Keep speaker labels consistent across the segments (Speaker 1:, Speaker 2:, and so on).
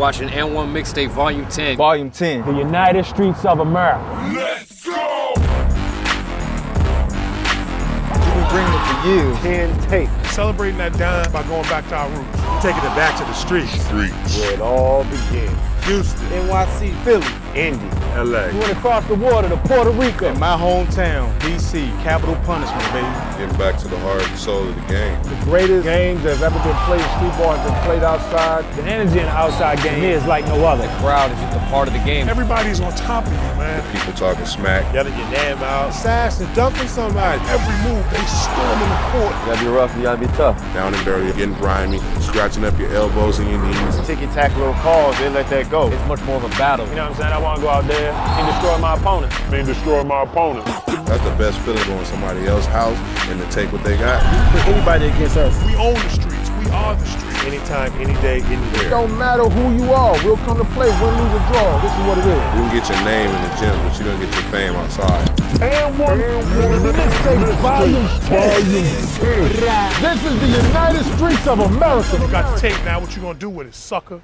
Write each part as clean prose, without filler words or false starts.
Speaker 1: watching AND1 Mixtape Volume 10.
Speaker 2: Volume 10.
Speaker 3: The United Streets of America.
Speaker 4: Let's go!
Speaker 2: We've been bringing it for years.
Speaker 3: And tape.
Speaker 4: Celebrating that dime by going back to our roots. Taking it back to the streets.
Speaker 3: Where it all began.
Speaker 4: Houston.
Speaker 2: NYC, Philly,
Speaker 3: Indy.
Speaker 4: LA.
Speaker 3: We went across the water to Puerto Rico.
Speaker 2: in my hometown, DC, capital punishment, baby.
Speaker 5: Getting back to the heart and soul of the game.
Speaker 3: The greatest games that have ever been played, street ball has been played outside. The energy in the outside game is like no other.
Speaker 1: The crowd is just a part of the game.
Speaker 4: Everybody's on top of you, man.
Speaker 5: People talking smack.
Speaker 4: Yelling your name out. Sass and dumping somebody. Every move, they storming the court.
Speaker 2: You gotta be rough, you gotta be tough.
Speaker 5: Down and dirty, getting grimy, scratching up your elbows and your knees.
Speaker 2: Ticky-tack little calls, they let that go.
Speaker 1: It's much more of a battle.
Speaker 3: You know what I'm saying? I want to go out there and destroy my opponent.
Speaker 5: That's the best feeling, going to somebody else's house and to take what they got.
Speaker 2: Put anybody against us.
Speaker 4: We own the streets. We are the streets. Anytime, any day, anywhere.
Speaker 3: It don't matter who you are. We'll come to play, win, lose, or draw. This is what it is.
Speaker 5: You can get your name in the gym, but you're going to get your fame outside.
Speaker 3: AND1 Mixtape Volume 10. This is the United Streets of America.
Speaker 4: You got the tape now. What you gonna do with it, sucker?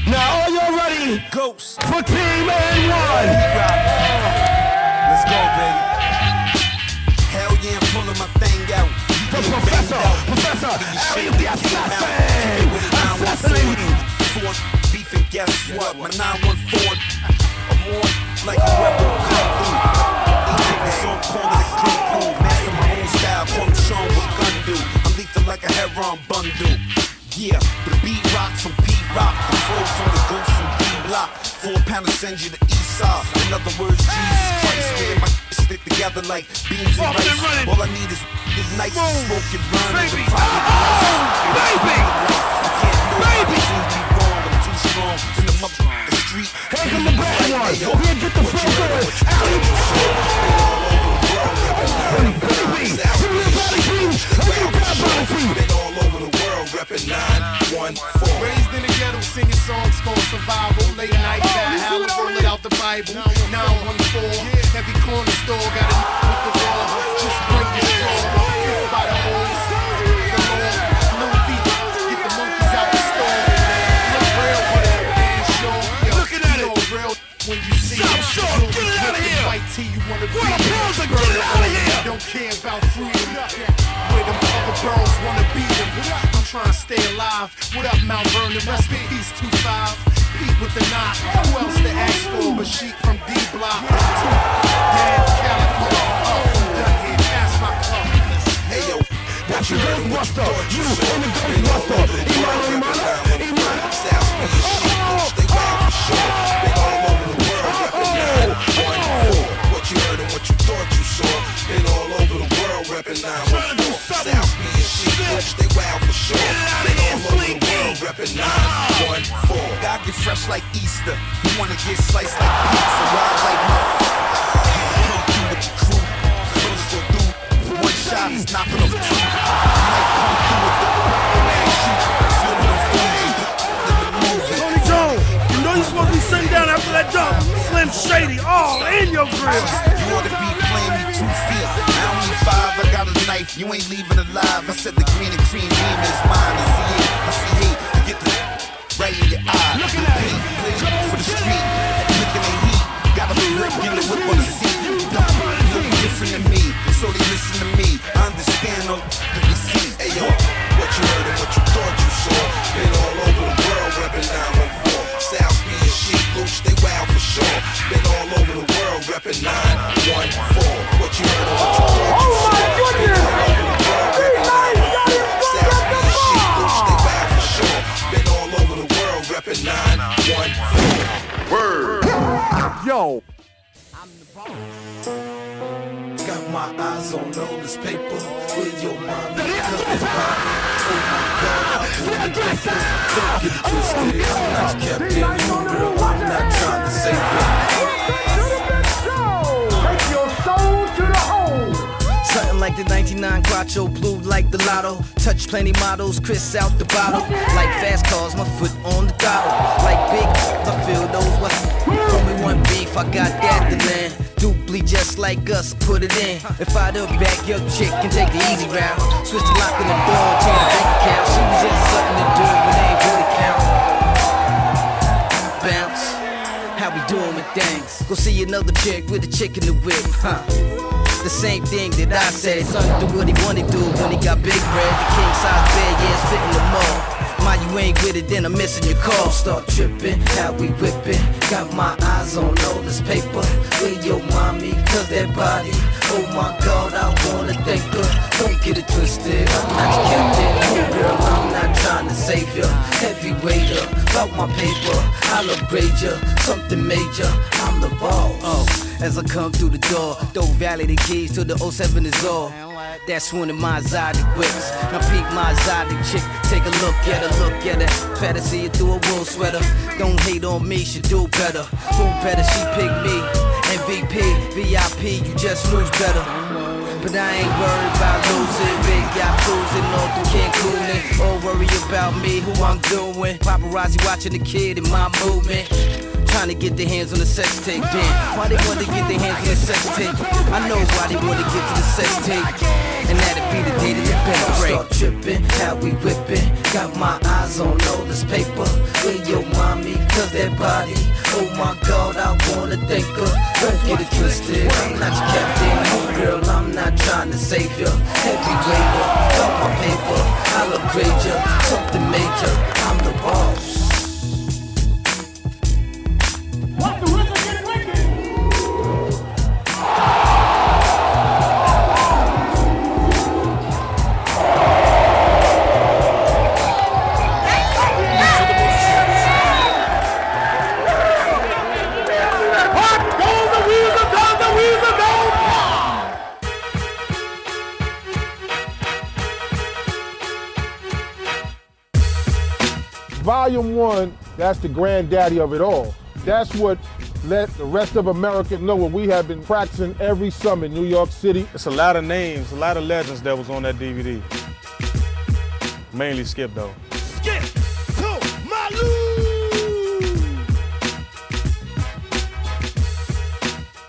Speaker 6: Now are you ready? Ghost for Team AND1. Let's go, baby. Hell yeah, I'm pulling my thing out. Professor, Ariel the assassin. Beef and guess what? My 914. I'm on like a rebel. It's on corner the clean cool. Master my own style. Call me Sean with gun do. I'm lethal like a heron bundle. Yeah, the beat rock from P-Rock, the flow from the ghost from D-Block. 4 pounders send you to Esau. In other words, Jesus Christ, man, my stick together like beans and rice. All I need is nice smoking run. Baby, baby, wrong, I'm too strong in the motherfucking street. Here come the bad one. Here, get the fuck going. Been all over the world, reppin' 914.
Speaker 7: Raised in the ghetto, singing songs called survival. Late night, got roll it out the Bible. 914, heavy corner store, got a with the wall. Just bring your straw, by the holes. The law, no beat, get the monkeys out the store. Look real, whatever, damn sure. Looking at it, real when you see it. Get it out of here. White tee, you wanna be. Get it out of here. Don't care about freedom. Where them other girls wanna be them. I'm trying to stay alive. What up, Mount Vernon? Rest in peace, 2-5. Pete with the knot. Who else to ask for? But she from D Block. Damn Calico. Done here. Pass my cup.
Speaker 6: Hey yo, watch your Ghostbuster. You in the Ghostbuster. Iman. South Speed shit. Stay wild for sure. Been all over the world. Reppin' 914. What you heard and what you thought you saw. Been all over the world. Reppin' 914. South Speed shit. Stay wild for sure. Been all over the world. Reppin' 914. God get fresh like Easter. You wanna get sliced like pizza. Wild like come through with the crew. Close will do. One shot is knocking off two. Might come through with the last shoot. Feeling the movie.
Speaker 4: Tony Jones, you know you're supposed to be sitting down after that dunk. Slim Shady, all in your grill.
Speaker 6: You ought to be playing me 2 feet. I only 5, I got a knife. You ain't leaving alive. I said the green and cream beam is mine. I see it, I see hate. Get the right in your eye. Looking at me, play for the street. Looking at heat. Got a flip, get the whip on the seat. Look different than me, so they listen to me. I understand all that they see. Hey yo, what you heard and what you thought you saw. Been all over the world, reppin' 914. South Speed shit, loose, they wild for sure. Been all over the world, reppin' 914. What you heard and what you thought you saw. Been all over the world, reppin' 914. South Speed shit, loose, they wild for sure. Been all over the world, reppin' 914.
Speaker 5: Word!
Speaker 4: Yo.
Speaker 6: Got my eyes on all this paper. With your mind, oh my God, don't get it twisted. I'm not Captain Hoover. I'm not trying to save
Speaker 3: Take your soul to the hole.
Speaker 8: Something like the 99 Quattro, blue like the lotto. Touch plenty models, Chris out the bottle. Like fast cars, my foot on the throttle. Like big, I feel those what. Only one beef, I got that to land. Duply just like us, put it in. If I the back, your chick can take the easy route. Switch the lock in the door, change the bank account. She was just something to do when they ain't really count. Bounce, how we doing with things? Go see another chick with a chick in the whip, huh? The same thing that I said. Son do what he wanna do when he got big bread. The king size bed, yeah, it's fitting the mall. My, you ain't with it, then I'm missing your call. Start tripping, how we whipping. Got my eyes on all this paper. Where your mommy, cause that body. Oh my God, I wanna thank her. Don't get it twisted, I'm not your captain. No girl, I'm not trying to save ya. Heavyweighter, about my paper. I'll upgrade ya, something major. I'm the boss. As I come through the door, throw Valley the keys till the 07 is all. That's one of my exotic whips. Now peek my exotic chick, take a look at her, Try to see it through a wool sweater. Don't hate on me, she do better. Who better, she pick me. MVP, VIP, you just lose better. But I ain't worried about losing. Big yacht cruising all through Cancun. Or worry about me, who I'm doing. Paparazzi watching the kid in my movement. Trying to get their hands on the sex tape, then why they want to get their hands on the sex tape? I know why they want to get to the sex tape, and that'd be the day that they better break. Start tripping, how we whipping. Got my eyes on all this paper. Where your mommy, cause that body. Oh my God, I wanna thank her. Don't get it twisted, I'm not your captain. No girl, I'm not trying to save ya. Heavyweighter, got my paper. I'll upgrade ya, something major. I'm the boss.
Speaker 3: Volume 1, that's the granddaddy of it all. That's what let the rest of America know what we have been practicing every summer in New York City.
Speaker 2: It's a lot of names, a lot of legends that was on that DVD. Mainly Skip, though.
Speaker 4: Skip to my Lou.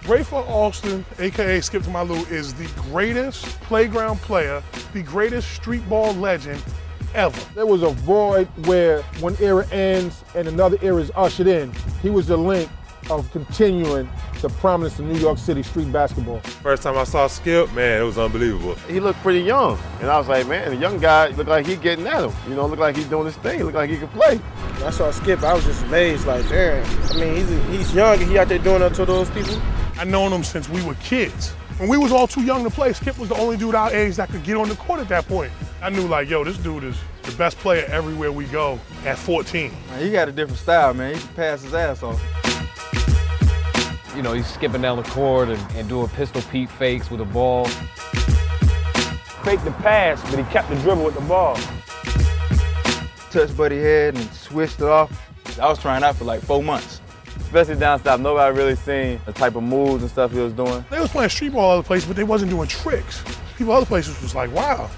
Speaker 9: Rayford Alston, AKA Skip to My Lou, is the greatest playground player, the greatest street ball legend ever.
Speaker 3: There was a void where one era ends and another era is ushered in. He was the link of continuing the prominence of New York City street basketball.
Speaker 5: First time I saw Skip, man, it was unbelievable.
Speaker 2: He looked pretty young, and I was like, man, the young guy looked like he getting at him. You know, looked like he's doing his thing, looked like he could play.
Speaker 10: When I saw Skip, I was just amazed, like, damn. I mean, he's young and he out there doing it to those people.
Speaker 9: I've known him since we were kids. When we was all too young to play, Skip was the only dude our age that could get on the court at that point. I knew, like, yo, this dude is the best player everywhere we go at 14.
Speaker 11: He got a different style, man. He can pass his ass off.
Speaker 1: You know, he's skipping down the court and doing pistol Pete fakes with the ball.
Speaker 10: Faked the pass, but he kept the dribble with the ball.
Speaker 11: Touched Buddy head and switched it off. I was trying out for like 4 months.
Speaker 2: Especially down south, nobody really seen the type of moves and stuff he was doing.
Speaker 9: They was playing street ball other places, but they wasn't doing tricks. People other places was like, wow,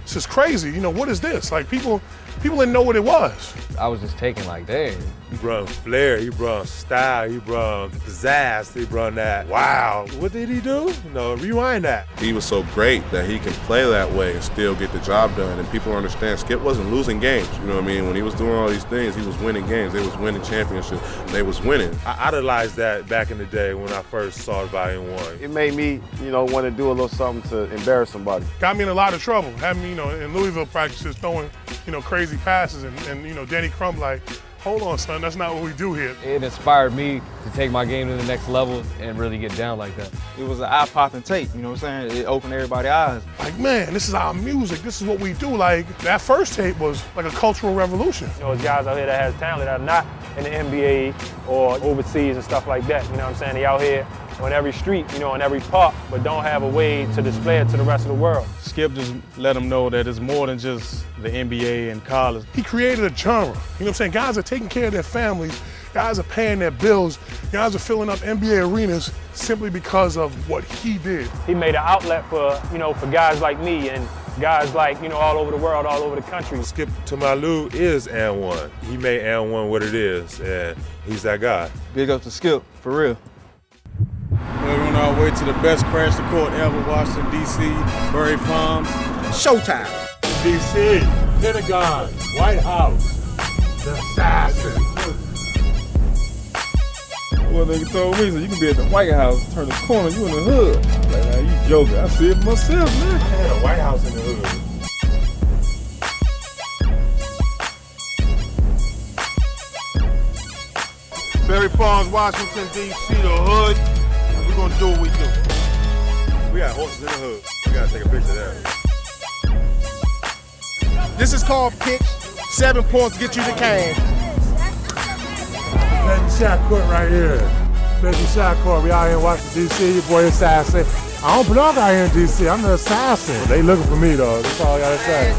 Speaker 9: this is crazy. You know, what is this? Like, people didn't know what it was.
Speaker 1: I was just taking like, dang.
Speaker 5: He brought flair, he brought style, he brought pizzazz, he brought that. Wow, what did he do? You know, rewind that. He was so great that he can play that way and still get the job done, and people understand Skip wasn't losing games. You know what I mean? When he was doing all these things, he was winning games. They was winning championships. They was winning. I idolized that back in the day when I first saw Volume 1.
Speaker 2: It made me, you know, want to do a little something to embarrass somebody.
Speaker 9: Got me in a lot of trouble. Had me, you know, in Louisville practices throwing, you know, crazy passes and you know, Danny Crum like, hold on, son, that's not what we do here.
Speaker 1: It inspired me to take my game to the next level and really get down like that.
Speaker 11: It was an eye-popping tape, you know what I'm saying? It opened everybody's eyes.
Speaker 9: Like, man, this is our music, this is what we do. Like, that first tape was like a cultural revolution.
Speaker 10: You know, there's guys out here that has talent that are not in the NBA or overseas and stuff like that, you know what I'm saying? They out here on every street, you know, in every park, but don't have a way to display it to the rest of the world.
Speaker 2: Skip just let them know that it's more than just the NBA and college.
Speaker 9: He created a genre, you know what I'm saying? Guys are taking care of their families, guys are paying their bills, guys are filling up NBA arenas simply because of what he did.
Speaker 10: He made an outlet for, you know, for guys like me and guys like, you know, all over the world, all over the country.
Speaker 5: Skip to My Lou is AND1. He made AND1 what it is, and he's that guy.
Speaker 11: Big up to Skip, for real.
Speaker 5: Whatever
Speaker 12: on our way to the best crash the court ever, Washington, D.C., Murray Farms. Showtime.
Speaker 13: D.C., Pentagon, White House, the assassin.
Speaker 14: Well, they told me, so you can be at the White House, turn the corner, you in the hood. Like, now you joking. I see it for myself, man.
Speaker 13: Yeah, the White House in the hood.
Speaker 3: Berry Farms, Washington, D.C., the hood. We're gonna do what we do.
Speaker 5: We got horses in the hood. We gotta take a picture of that.
Speaker 15: This is called pitch. 7 points get you the cane.
Speaker 13: Special shot court right here. Special shot court. We out here in Washington, D.C. Your boy Assassin. I don't belong out here in D.C. I'm the assassin. They looking for me though. That's all I gotta say.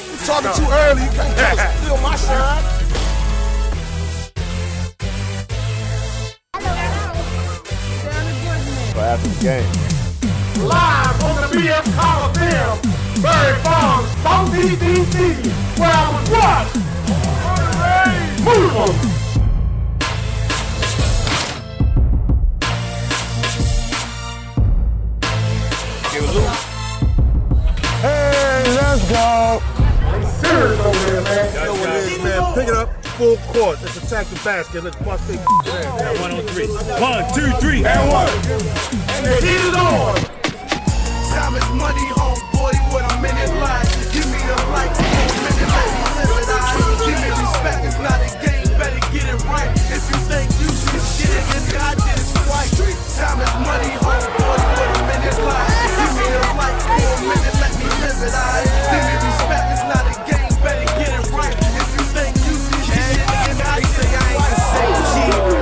Speaker 15: You talking too early. You can't tell us steal my shine.
Speaker 2: After the game.
Speaker 13: Live on the BF Coliseum, Berry Farms, Southeast DC, where I was what? Move on.
Speaker 9: Hey, let's go.
Speaker 13: Serious over here, man.
Speaker 9: You know what it is, man. Pick it up, full court. Let's attack the basket. Let's bust their ass.
Speaker 13: 1 on 3. 1, 2, 3, and 1. And the heat is on.
Speaker 7: Time is money, homeboy, what a minute like. Give me the light, for a minute, let me live it out. Give me respect, it's not a game, better get it right. If you think you should get it, then God did it twice. Time is money, homeboy, what a minute like. Give me the light, for a minute, let me live it out. Give me respect, it's not a game, better get it right. If you think you should get it, then God did it twice.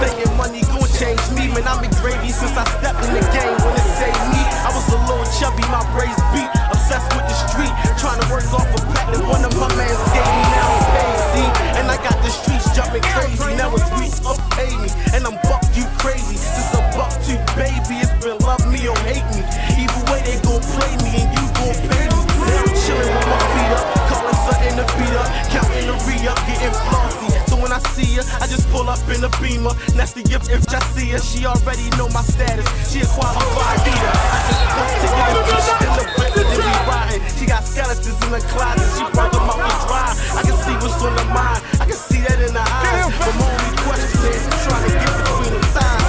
Speaker 7: Thinking money gon' change me, man, I'm in gravy since I stepped in the game. When it saved me, I was a little chubby, my braids beat, obsessed with the street, trying to work off a pack that one of my mans gave me. Now I'm paid, see, and I got the streets jumping crazy. Now it's streets up pay me, and I'm buck you crazy. Just a buck to baby, it's been love me or hate me. Either way they gon' play me and you gon' pay me. Now I'm chillin' with my feet up, calling something to beat up, counting the re-up, getting flossy. So when I see her, I just pull up in a Beamer. Nasty if I see her, she already know my status. She a qualified eater. I just come to get a fish in the brick and be riding. She got skeletons in the closet, she brought them up and dry. I can see what's on her mind, I can see that in her eyes. But my only question is, I'm trying to get between the thighs.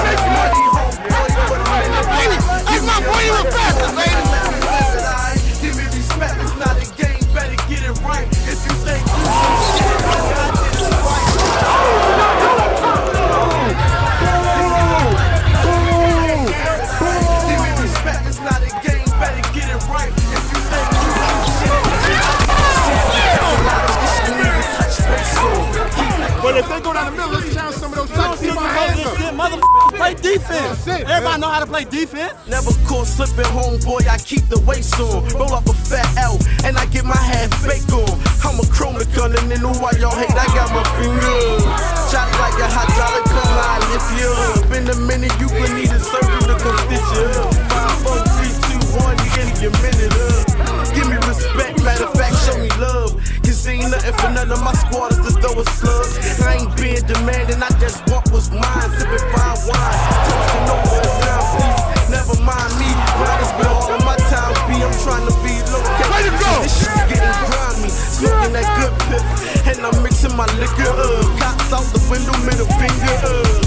Speaker 7: Make money, homeboy, put a minute. That's my boy, you a bastard, baby. Give me respect, it's not a game, better get it right. If you think you should shit, God did it right. Give me respect, it's not a game, better get it right. If you think you
Speaker 15: But if they go down the middle, let's challenge some of those shots. Keep my hands up.
Speaker 7: Motherfucker, play defense. Everybody know how to play defense. Never caught slipping, homeboy. I keep the weights on. Roll up a fat L, and I get my half baked on. I'm a chroma gun, and then why y'all hate? I got my finger. Shot like a hydraulic gun, I lift you up. In a minute, you gon' need a surgery to come stitch you up. 5, 4, 3, 2, 1, you get your minute up. Give me respect, matter of fact, show me love. Cause ain't nothing for none of my squatters to throw a slug. I ain't being demanding, I just want what's mine. Sipping fine wine, toasting over the town, please. Never mind me, grind is where all of my time be. I'm trying to be located. Way to go! This shit's getting grimy, smoking that good pip. And I'm mixing my liquor up. Cops out the window, middle finger up.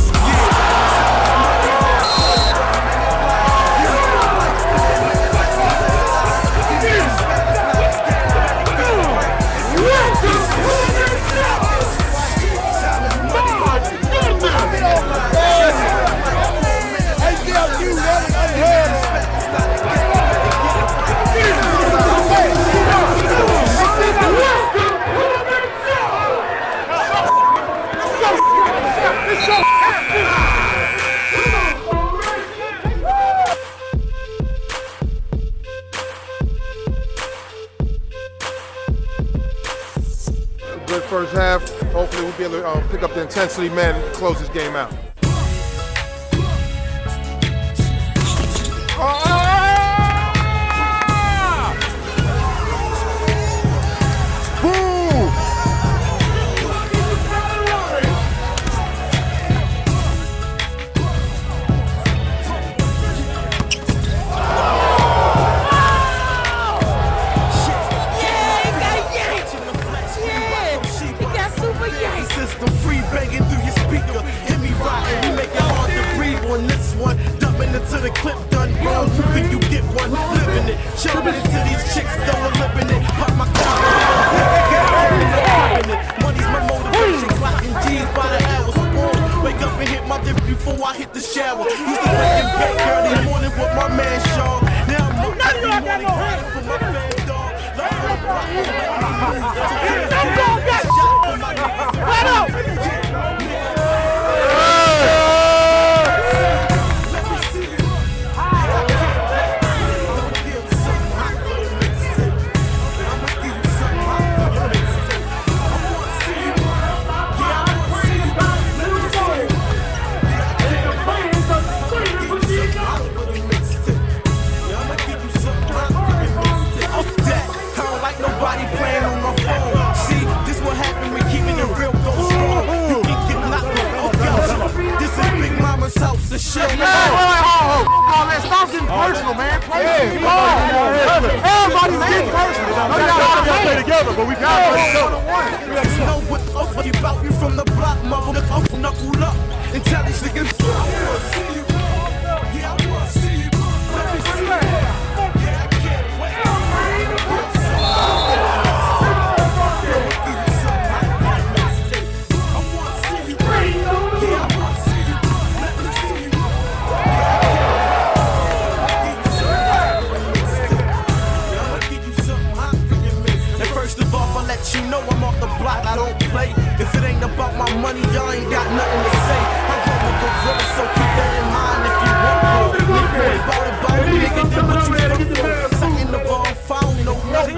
Speaker 3: Good first half. Hopefully we'll be able to pick up the intensity, man, and close this game out.
Speaker 7: till the clip done gone. Think you get one, living it. Jumping into these chicks, throwing lipping it. Pop my car, money's my motivation. Clocking G's by the hours. Wake up and hit my dip before I hit the shower. Used to wake and bake early morning with my man Sean. Now I'm up every morning grinding for my fam dog. Love for the rock, let me move. Shot for my niggas. Nobody playing on my phone. See, this what happened when keeping it real goes strong. You can get knocked off. This is Big Mama's house, the shit.
Speaker 15: Oh, man, stop getting personal, man. Play everybody's getting personal. We gotta play together, but we gotta play together.
Speaker 7: You know what the fuck you about? You from the block, mother. The fuck knuckle up and tell these niggas. I wanna see you. Yeah, I wanna see you. Let me see you. You know I'm off the block, I don't play. If it ain't about my money, y'all ain't got nothing to say. I'm from the gorilla, so keep that in mind if you want to. Nigga ain't bout it, nigga, then what you look for? Second of all, found no nothing.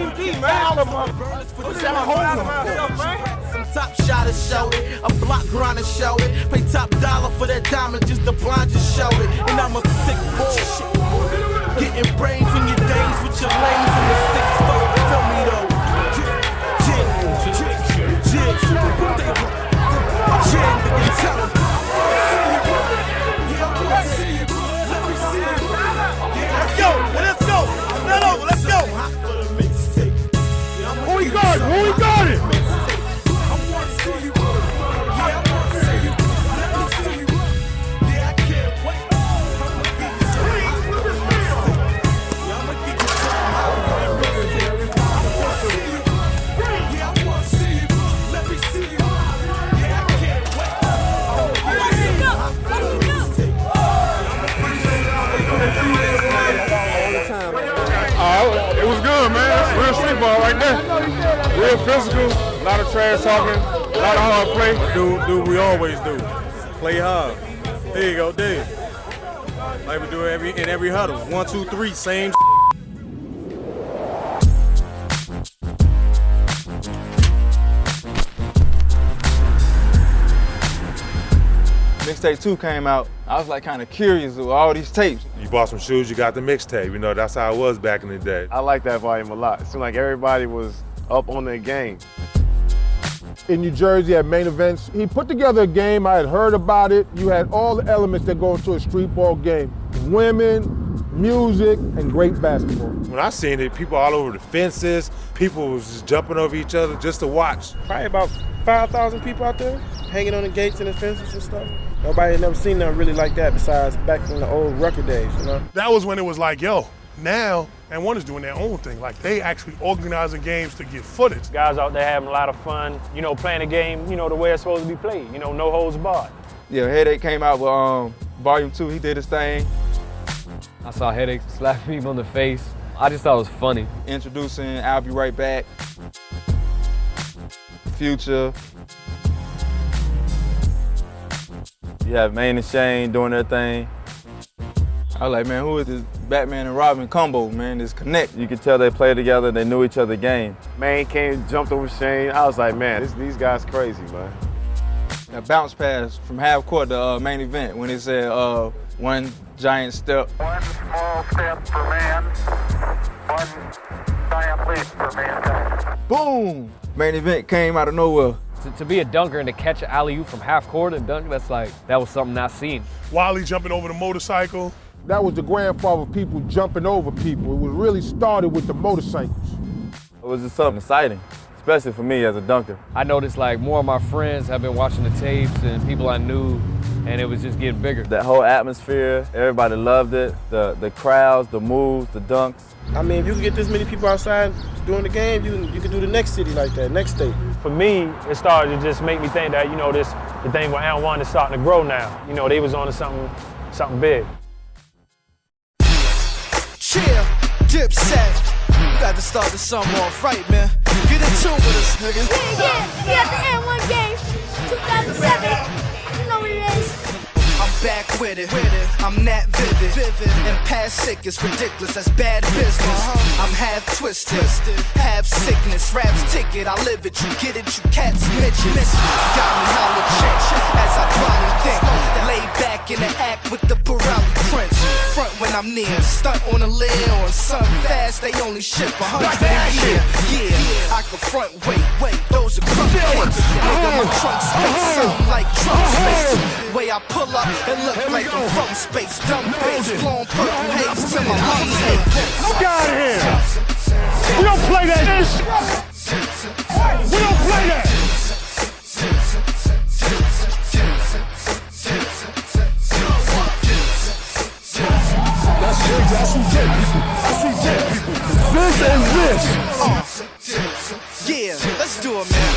Speaker 7: Some top shotters showed it, a block grinder showed it. Pay top dollar for that diamond, just the blind just showed it. And I'm a sick boy, getting brains in your days with your lanes in the 6-4. Feel me though.
Speaker 15: Let's go. Let's go. Who we got it?
Speaker 14: It was good, man. Real street ball right there. Real physical, a lot of trash talking, a lot of hard play. Do we always do. Play hard. There you go, there. Like we do in every huddle. 1, 2, 3, same.
Speaker 11: Mixtape 2 came out. I was like kind of curious with all these tapes.
Speaker 5: You bought some shoes, you got the mixtape. You know, that's how it was back in the day.
Speaker 2: I like that volume a lot. It seemed like everybody was up on their game.
Speaker 3: In New Jersey at main events, he put together a game. I had heard about it. You had all the elements that go into a street ball game. Women, music, and great basketball.
Speaker 5: When I seen it, people all over the fences, people was just jumping over each other just to watch.
Speaker 16: Probably about 5,000 people out there hanging on the gates and the fences and stuff. Nobody had never seen nothing really like that besides back in the old record days, you know?
Speaker 9: That was when it was like, yo, now AND1 is doing their own thing. Like, they actually organizing games to get footage.
Speaker 10: Guys out there having a lot of fun, you know, playing the game, you know, the way it's supposed to be played, you know, no holds barred.
Speaker 11: Yeah, Headache came out with Volume 2, he did his thing.
Speaker 1: I saw Headache slap people in the face. I just thought it was funny.
Speaker 11: Introducing I'll Be Right Back, Future.
Speaker 17: You have Maine and Shane doing their thing.
Speaker 11: I was like, man, who is this Batman and Robin combo, man? This connect.
Speaker 17: You could tell they played together, they knew each other's game.
Speaker 2: Maine came, jumped over Shane. I was like, man, these guys crazy, man.
Speaker 11: That bounce pass from half court to main event when it said one giant step.
Speaker 18: One small step for man, one giant leap for mankind.
Speaker 11: Boom! Main event came out of nowhere.
Speaker 1: To be a dunker and to catch an alley-oop from half court and dunk, that was something not seen.
Speaker 9: Wally jumping over the motorcycle.
Speaker 3: That was the grandfather of people jumping over people. It was really started with the motorcycles.
Speaker 17: It was just something exciting, especially for me as a dunker.
Speaker 1: I noticed like more of my friends have been watching the tapes and people I knew, and it was just getting bigger.
Speaker 17: That whole atmosphere, everybody loved it. The crowds, the moves, the dunks.
Speaker 16: I mean, if you can get this many people outside during the game, you can do the next city like that, next state.
Speaker 10: For me, it started to just make me think that, you know, the thing with AND1 is starting to grow now. You know, they was on to something big.
Speaker 8: Cheer, Dipset. You got to start the summer off right, man. Get in tune with us, niggas.
Speaker 19: Yeah, we at the AND1 game, 2007. You know what it is.
Speaker 8: I'm back with it. I'm that vivid. And past sick is ridiculous, that's bad business. I'm half twisted, half sickness. Rap's ticket, I live it, you get it, you cats midgets. Got me holler chick as I try and think. Lay back in the act with the Pirelli prints. Front when I'm near, stunt on a lid or something fast, they only ship 100 a year. Yeah, I can front, wait, those are crumb cakes. Nigga, my trunk space, something like Trump space. Way I pull up and look like I'm from space. Dumb bass, blowing purple haze till my lungs ache.
Speaker 4: Get out of here! We don't play that shit! We don't play that! I see dead people. I see dead people. This and this.
Speaker 8: Yeah, let's do it, man.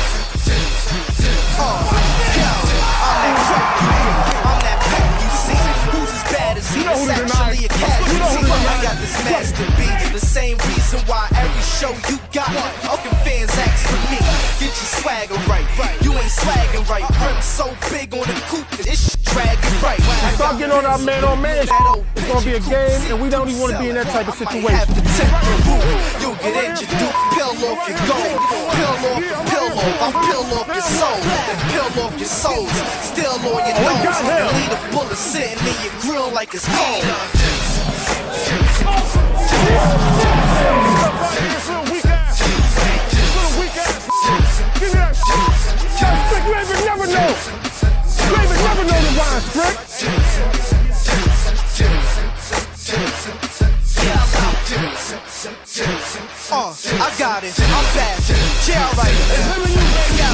Speaker 8: I'm that pack you see. Who's as bad as he? It's actually a casualty. I got this master beat. The same reason why every show you got fucking fans ask for me. Get your swagger right. You ain't swagging right. Rim so big on the coupe that it should drag you right.
Speaker 3: Start getting on our man-on-man. It's gonna be a game, and we don't even want to be in that type of situation.
Speaker 8: You'll get injured, do pill off your gold. Pill off your pill off. I'm pill off your soul. And pill off your souls. Still on your nose. And leave the bullet sitting in your grill like it's cold.
Speaker 4: You ain't never know. You ain't never know the wine script.
Speaker 8: I got it, I'm bad, yeah, right.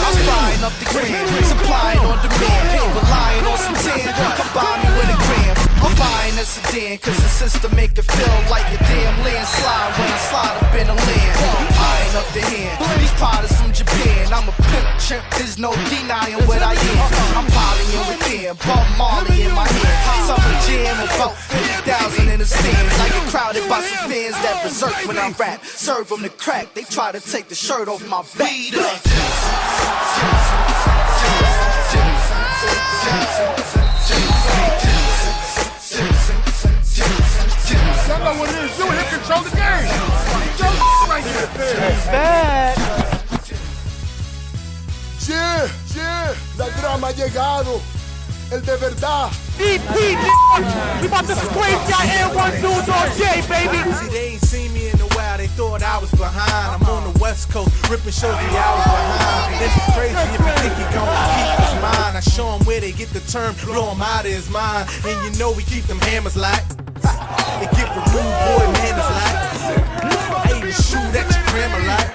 Speaker 8: I'm frying up the gram, supplying on demand, relying on some tan, combine me with a gram. I'm buying a sedan, cause the system make it feel like a damn landslide when I slide up in the land. Eyeing up the hand, these potters from Japan. I'm a pimp chimp, there's no denying what I am. I'm polying with Cam, Bob Marley in my hand. Summer jam, about 50,000 in the stands. I get crowded by some fans that berserk when I rap. Serve them the crack, they try to take the shirt off my back.
Speaker 4: Y'all know what it is. You here control the game. Control the right here.
Speaker 8: Bad.
Speaker 15: Yeah, la grama ha llegado. El de verdad.
Speaker 4: EP, nigga. We about to scrape y'all AND1 dudes all day, baby.
Speaker 20: See, they ain't seen me in a while. They thought I was behind. I'm on the West Coast, ripping shows the hours behind. This is crazy if you think he gonna keep his mind. I show him where they get the term, blow him out of his mind. And you know we keep them hammers light. They give the rude boy manners light. I even shoot at your grandma light.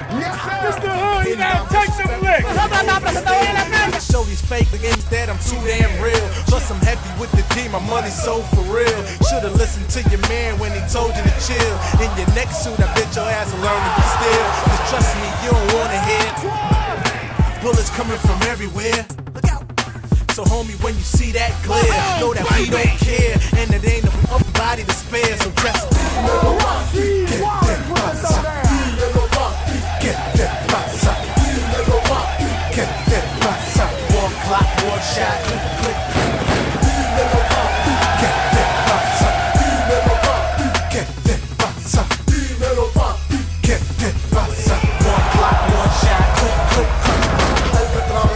Speaker 4: It's the hood, you gotta take some licks.
Speaker 20: I show these fake games that I'm too damn real. Plus I'm heavy with the D, my money's so for real. Should've listened to your man when he told you to chill. In your next suit, I bet your ass will learn to be still. Cause trust me, you don't wanna hear bullets coming from everywhere. Look out. So homie, when you see that glare, know that we don't care. And it ain't nobody to spare, so dress up. Get that box up. Get that box up. One clock, one shot, click, click. Get that box up. Get that box up. Get that box up. One clock, one shot, click, click.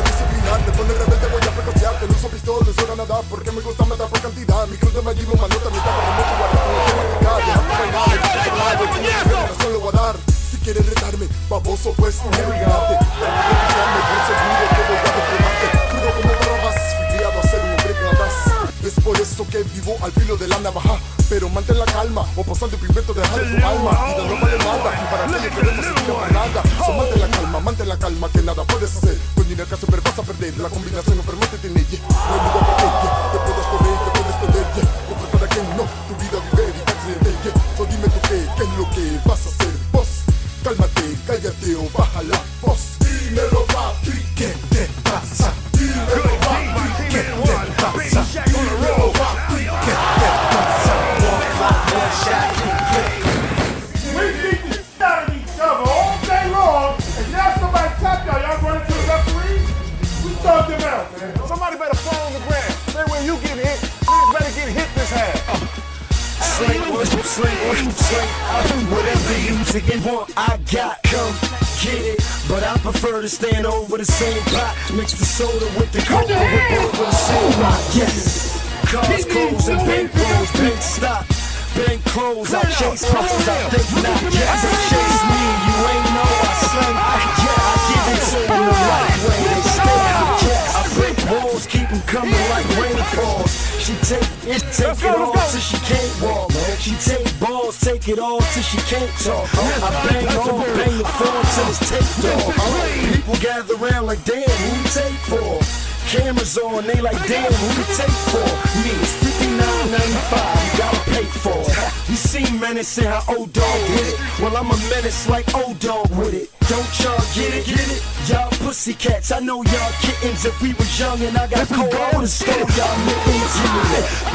Speaker 15: Disciplinarte, ponle rebelde, voy a precocearte. No uso pistola, no suena nada, porque me gusta matar por cantidad. Mi cruz de Magino, manota, mi tapa de moto, guarda con lo que bailar. No se lo voy a dar. Si quieres retarme, baboso, pues olvídate. Por seguro que voy a desplegarte. Crudo como barrabás, criado a ser un hombre capaz. Es por eso que vivo al filo de la navaja. Pero mantén la calma, o pasando el pigmento de dejar tu alma, y de no vale nada, y para aquello que no se para nada. So mantén la calma, que nada puedes hacer, con dinero que siempre vas a perder, la combinación enferma te tiene, no hay lugar para ella, te puedes correr, te puedes perder, no para que no, tu vida viver y accidente, so dime tú qué es lo que vas a hacer, vos, cálmate, cállate o baja la voz, dímelo papi, ¿qué te pasa? Dímelo papi, ¿qué te pasa? Dímelo papi, ¿qué te pasa?
Speaker 13: We beat the shit out of each other all day long, and now somebody tap y'all running to the referee? We thug them out, man.
Speaker 21: Somebody better fall on the ground. Say when you get hit, niggas better get hit this half.
Speaker 6: Slay, whatever you chicken want, I got, come get it. But I prefer to stand over the same pot, mix the soda with the coke, whip over the same rock. Yes, cars close and bank rolls, bank stop, bank close. I chase hustles, I think not. Yes, they chase me, you ain't know I slang. Yeah, I give it to them the right way. They stay out, yes. I break walls, keep them coming like rainfalls. She take it all till she can't walk. She take balls, take it all till she can't talk. I bang on, bang the phone till it's taped off. People gather around like, damn, who you take for? Cameras on, they like, damn, who you take for? Me, it's $59.95, you gotta pay for it. You see menacing how old dog did it. Well, I'm a menace like old dog with it. Don't y'all get it, get it? Y'all pussycats, I know y'all kittens. If we was young and I got cold, I would've stole y'all mittens.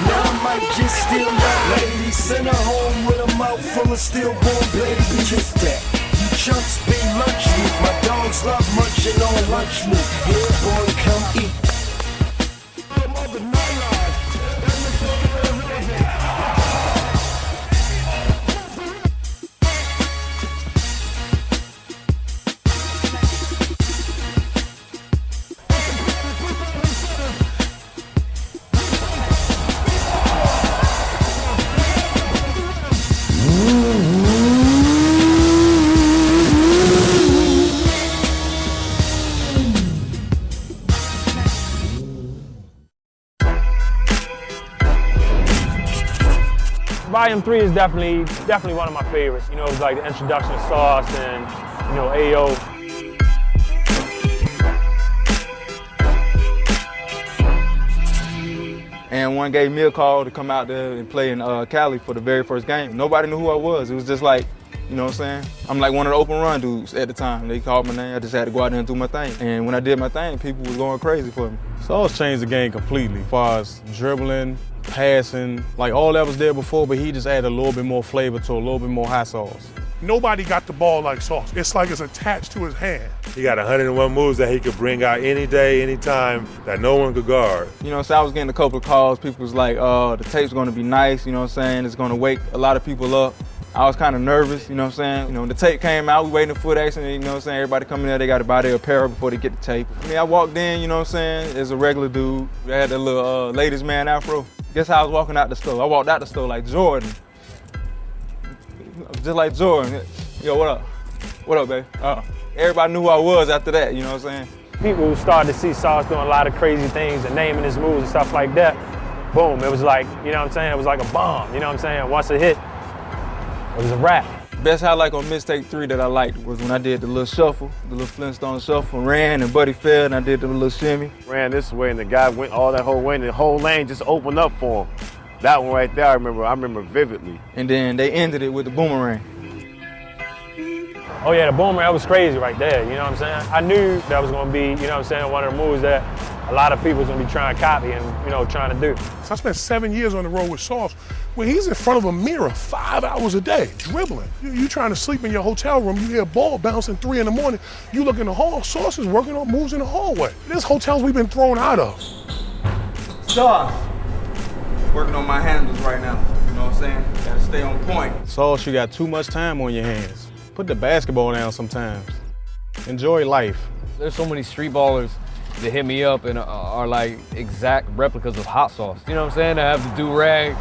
Speaker 6: Now I might just steal y'all ladies, send her home with a mouth full of stillborn babies. Kiss that. You chunks be lunch meat. My dogs love munching on lunch meat. Here, boy, come eat.
Speaker 10: Volume 3 is definitely one of my favorites. You know, it was like the introduction of Sauce and, you know, AO.
Speaker 11: AND1 gave me a call to come out there and play in Cali for the very first game. Nobody knew who I was. It was just like, you know what I'm saying? I'm like one of the open run dudes at the time. They called my name. I just had to go out there and do my thing. And when I did my thing, people was going crazy for me.
Speaker 14: Sauce changed the game completely as far as dribbling, passing, like all that was there before, but he just added a little bit more flavor to a little bit more hot sauce.
Speaker 9: Nobody got the ball like Sauce. It's like it's attached to his hand.
Speaker 5: He got 101 moves that he could bring out any day, anytime, that no one could guard.
Speaker 11: You know, so I was getting a couple of calls. People was like, the tape's gonna be nice, you know what I'm saying? It's gonna wake a lot of people up. I was kind of nervous, you know what I'm saying? You know, the tape came out, we waiting for foot action, you know what I'm saying? Everybody coming there, they got to buy their apparel before they get the tape. I mean, I walked in, you know what I'm saying, as a regular dude. I had that little ladies man afro. Guess how I was walking out the store? I walked out the store like Jordan. Just like Jordan. Yo, what up? What up, baby? Everybody knew who I was after that, you know what I'm saying?
Speaker 10: People started to see Sauce doing a lot of crazy things and naming his moves and stuff like that. Boom, it was like, you know what I'm saying? It was like a bomb, you know what I'm saying? Once it hit, it was a wrap.
Speaker 11: Best highlight on Mixtape 3 that I liked was when I did the little shuffle, the little Flintstone shuffle, ran and Buddy fell and I did the little shimmy.
Speaker 2: Ran this way and the guy went all that whole way and the whole lane just opened up for him. That one right there, I remember vividly.
Speaker 11: And then they ended it with the boomerang.
Speaker 10: Oh yeah, the boomerang was crazy right there, you know what I'm saying? I knew that was gonna be, you know what I'm saying, one of the moves that a lot of people was gonna be trying to copy and, you know, trying to do.
Speaker 9: So I spent 7 years on the road with Sauce, where he's in front of a mirror 5 hours a day, dribbling. You trying to sleep in your hotel room, you hear a ball bouncing 3 in the morning, you look in the hall, Sauce is working on moves in the hallway. There's hotels we've been thrown out of.
Speaker 11: Sauce, working on my handles right now, you know what I'm saying? Gotta stay on point.
Speaker 14: Sauce, you got too much time on your hands. Put the basketball down sometimes. Enjoy life.
Speaker 1: There's so many street ballers that hit me up and are like exact replicas of Hot Sauce. You know what I'm saying? They have the do-rag,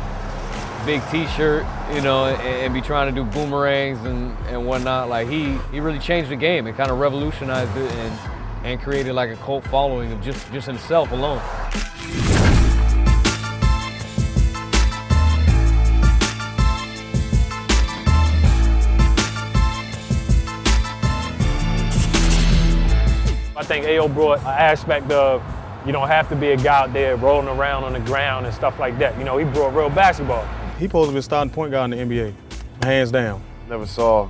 Speaker 1: big t-shirt, you know, and be trying to do boomerangs and whatnot. Like he really changed the game and kind of revolutionized it and created like a cult following of just himself alone.
Speaker 10: think AO brought an aspect of you don't have to be a guy out there rolling around on the ground and stuff like that. You know, he brought real basketball.
Speaker 14: He supposed to be starting point guard in the NBA, hands down.
Speaker 2: Never saw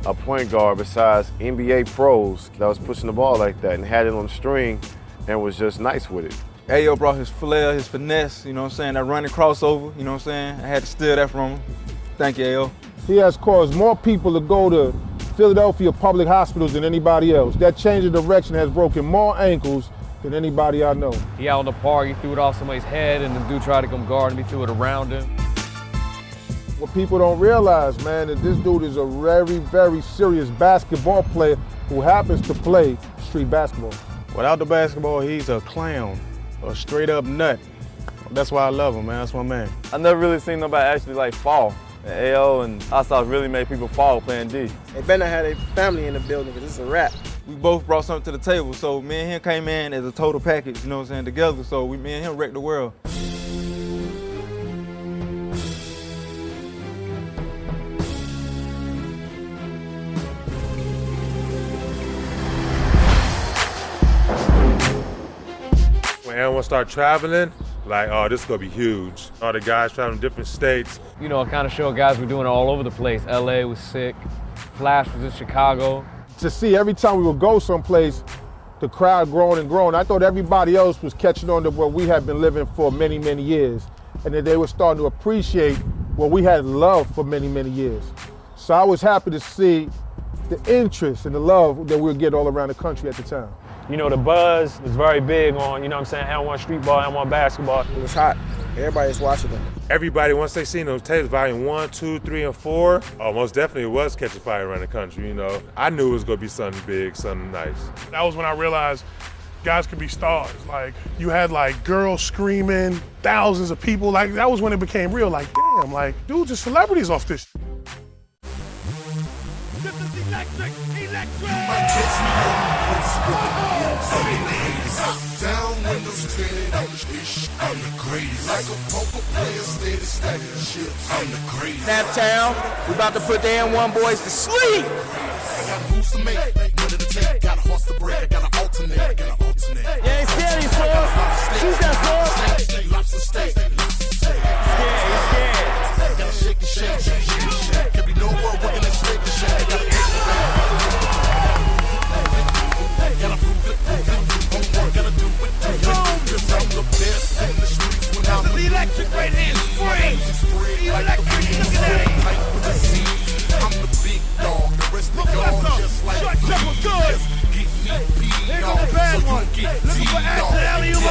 Speaker 2: a point guard besides NBA pros that was pushing the ball like that and had it on the string and was just nice with it.
Speaker 11: AO brought his flair, his finesse, you know what I'm saying, that running crossover, you know what I'm saying? I had to steal that from him. Thank you, AO.
Speaker 3: He has caused more people to go to Philadelphia public hospitals than anybody else. That change of direction has broken more ankles than anybody I know.
Speaker 1: He out on the park, he threw it off somebody's head, and the dude tried to come guard him, he threw it around him.
Speaker 3: What people don't realize, man, is this dude is a very, very serious basketball player who happens to play street basketball.
Speaker 14: Without the basketball, he's a clown, a straight up nut. That's why I love him, man. That's my man.
Speaker 17: I never really seen nobody actually like fall. And AO and Asaf really made people fall playing D.
Speaker 16: They better not have their family in the building because it's a wrap.
Speaker 11: We both brought something to the table, so me and him came in as a total package, you know what I'm saying, together, so me and him wrecked the world.
Speaker 14: When everyone started traveling, like, oh, this is gonna be huge. All the guys traveling different states.
Speaker 1: You know, it kind of showed guys were doing it all over the place. LA was sick, Flash was in Chicago.
Speaker 3: To see every time we would go someplace, the crowd growing and growing. I thought everybody else was catching on to what we had been living for many, many years, and that they were starting to appreciate what we had loved for many, many years. So I was happy to see the interest and the love that we would get all around the country at the time.
Speaker 10: You know, the buzz was very big on, you know what I'm saying, AND1 street ball, AND1 basketball.
Speaker 16: It was hot. Everybody's watching them.
Speaker 14: Everybody, once they seen those tapes, volume 1, 2, 3, and 4, oh, most definitely it was catching fire around the country, you know. I knew it was gonna be something big, something nice.
Speaker 9: That was when I realized guys could be stars. Like, you had like girls screaming, thousands of people. Like, that was when it became real. Like, damn, like, dudes are celebrities off this.
Speaker 4: This is electric, electric!
Speaker 6: Down windows tinted, I'm the greatest. Like a poker player, steady stacking chips. I'm the greatest.
Speaker 8: Naptown, we about to put the AND1 boys to sleep.
Speaker 6: I got moves to make, money to take, got a horse to break, I got an alternate,
Speaker 8: You ain't scared, you fool. Shoot that fool.
Speaker 6: Lobster steak,
Speaker 8: Scared.
Speaker 6: gotta shake the shake. Can be no more working and shake the shake. Gotta prove it. Homework, gotta do it. Cause I'm the best in the streets when I'm
Speaker 4: The electric right here is free. Electric, look at that.
Speaker 6: I'm the big dog, the rest of y'all just like
Speaker 4: Shut up, we're good. Here goes the bad one. Looking for action, alley-oop.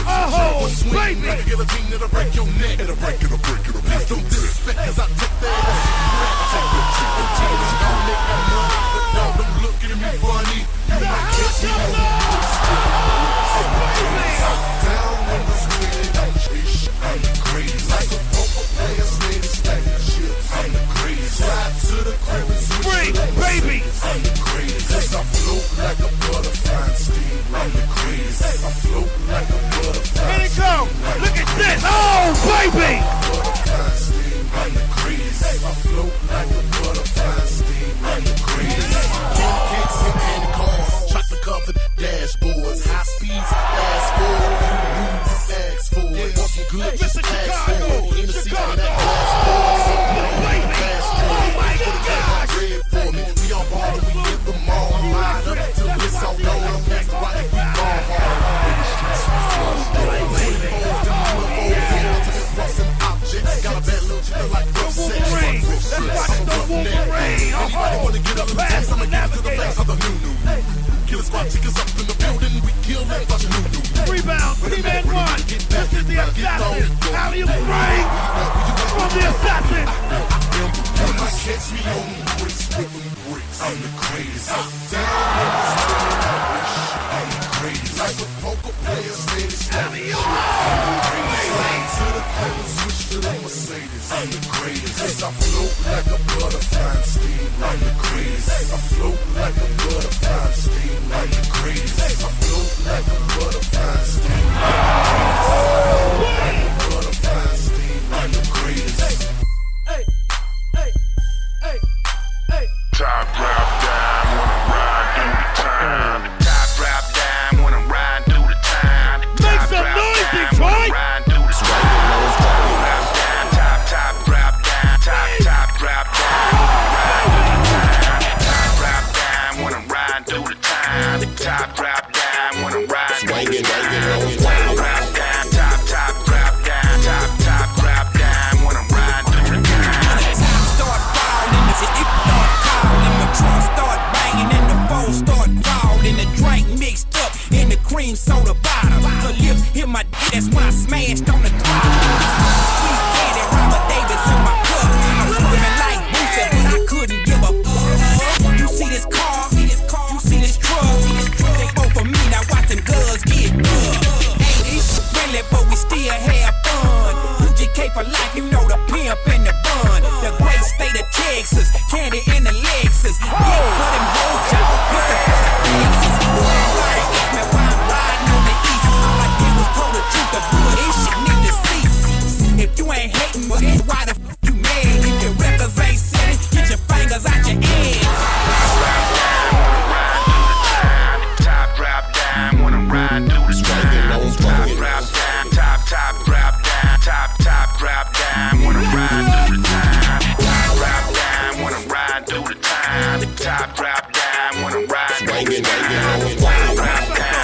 Speaker 4: Oh, baby.
Speaker 6: Guillotine, it'll break your neck. It'll break. Please don't disrespect, cause I take that ass. Don't make that money, but y'all don't look at me funny. You might catch me on down when the street, I'm the greatest. Like a poker player, steady stacking chips. I'm the greatest. Slide to the crib and switch
Speaker 4: Free, baby.
Speaker 6: I'm the greatest. Cause I float like a butterfly and steam. I'm the greatest. I float like a butterfly.
Speaker 4: Here it go. Look at this. Oh, baby.
Speaker 6: Butterfly and steam. I'm the greatest. I float like a butterfly and steam. I'm the greatest. Candy cakes and candy cars. Chocolate covered dashboards. High speeds, fast forward. Fast forward. Want some good, just fast forward. In the seat of that fast forward. Fast forward. Oh my God. Red for me. We on ball and we get them all. I'm lined up till it's all low. I'm next to rock and we ball hard. In the streets, we flow. Got a bad little chicken like rough sex. Anybody wanna get up in the test? I'ma give it to the face of the new. Killer squad chickens up in the building. We kill that bunch of new.
Speaker 4: Rebound, team AND1. This is the assassin. Alley-oop ring from the assassin.
Speaker 6: You might catch me on bricks with them bricks. I'm the greatest. Down in the street, I'm the greatest. Like a poker player, steady stacking. To the corner, switch to the Mercedes. I'm the greatest. Cause I float like a butterfly and steam. I'm the greatest. I float like a butterfly and steam. I'm the greatest. I float like a butterfly and steam. Like a butterfly and steam. I'm the greatest.
Speaker 4: Hey.
Speaker 6: Top drop down, wanna ride.
Speaker 12: for life, you know the pimp in the bun. The great state of Texas, candy in the Lexus. Get for them hoes, y'all, pistol for the Texas. Somebody asked me why I'm riding on the east. All I did was told the truth, the bull, this shit need to cease. If you ain't hating, well then why the f you mad? If your records ain't sitting, get your fingers out your head. Top drop down, wanna ride through the strike. Top drop down, top drop down, top drop down, wanna ride through the time. Top drop down, wanna ride through the time. Top drop down, wanna ride through the time.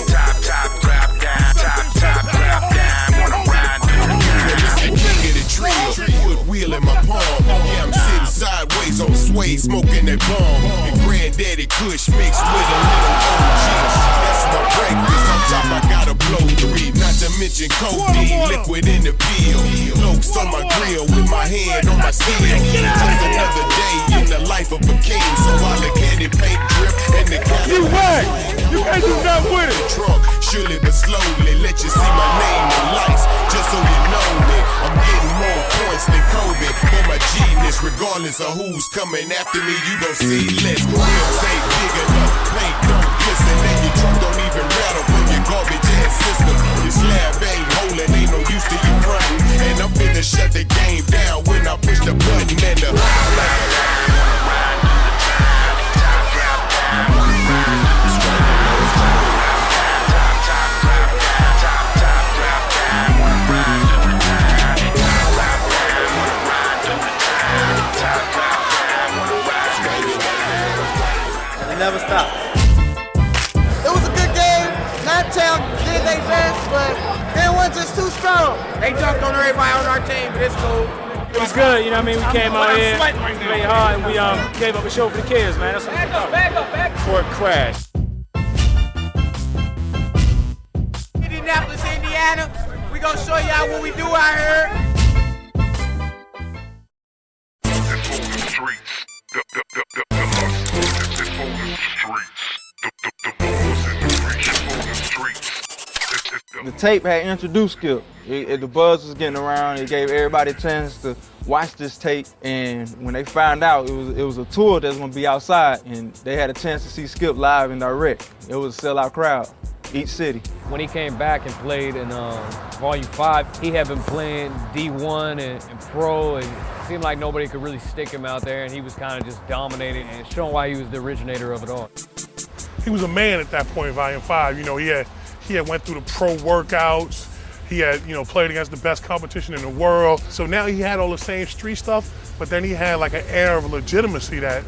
Speaker 12: Top drop down, top drop down, top drop down, wanna ride through the time.
Speaker 22: It's the king of the drill, wood wheel in my palm. Yeah, I'm sitting sideways on suede, smoking that bomb. And granddaddy Kush mixed with a little OG. That's my breakfast. On top, I gotta blow 3. Not to mention codeine, liquid in the field. Lokes on my grill with my hand on my steel. Just another day in the life of a king. So I look at it, paint drip, and the cat.
Speaker 9: You whack! You can't do nothing with it.
Speaker 22: Trunk, surely but slowly, let you see my name in lights, just so you know me. I'm getting more points than Kobe for my genius. Regardless of who's coming after me, you gon' see less. Rims ain't big enough, paint don't glisten, and your trunk don't even rattle from your garbage ass system. Your slab ain't holding, ain't no use to your front. And I'm finna shut the game down when I push the button and the
Speaker 23: never stops. It was a good game. Nighttown did their best, but N1 just too strong. They jumped on everybody on our team, but it's cool.
Speaker 10: It was good, you know what I mean? We came out here, played hard, and we gave up a show for the kids, man. That's what it's about.
Speaker 23: Back up.
Speaker 10: Before it crashed.
Speaker 23: Indianapolis, Indiana. We gonna show y'all what we do out here.
Speaker 11: The tape had introduced Skip. The buzz was getting around. It gave everybody a chance to watch this tape. And when they found out it was a tour that's gonna be outside, and they had a chance to see Skip live and direct. It was a sellout crowd, each city.
Speaker 1: When he came back and played in Volume 5, he had been playing D1 and Pro, and it seemed like nobody could really stick him out there, and he was kind of just dominating and showing why he was the originator of it all.
Speaker 9: He was a man at that point in Volume 5. You know, he had went through the pro workouts. He had, played against the best competition in the world. So now he had all the same street stuff, but then he had like an air of legitimacy that,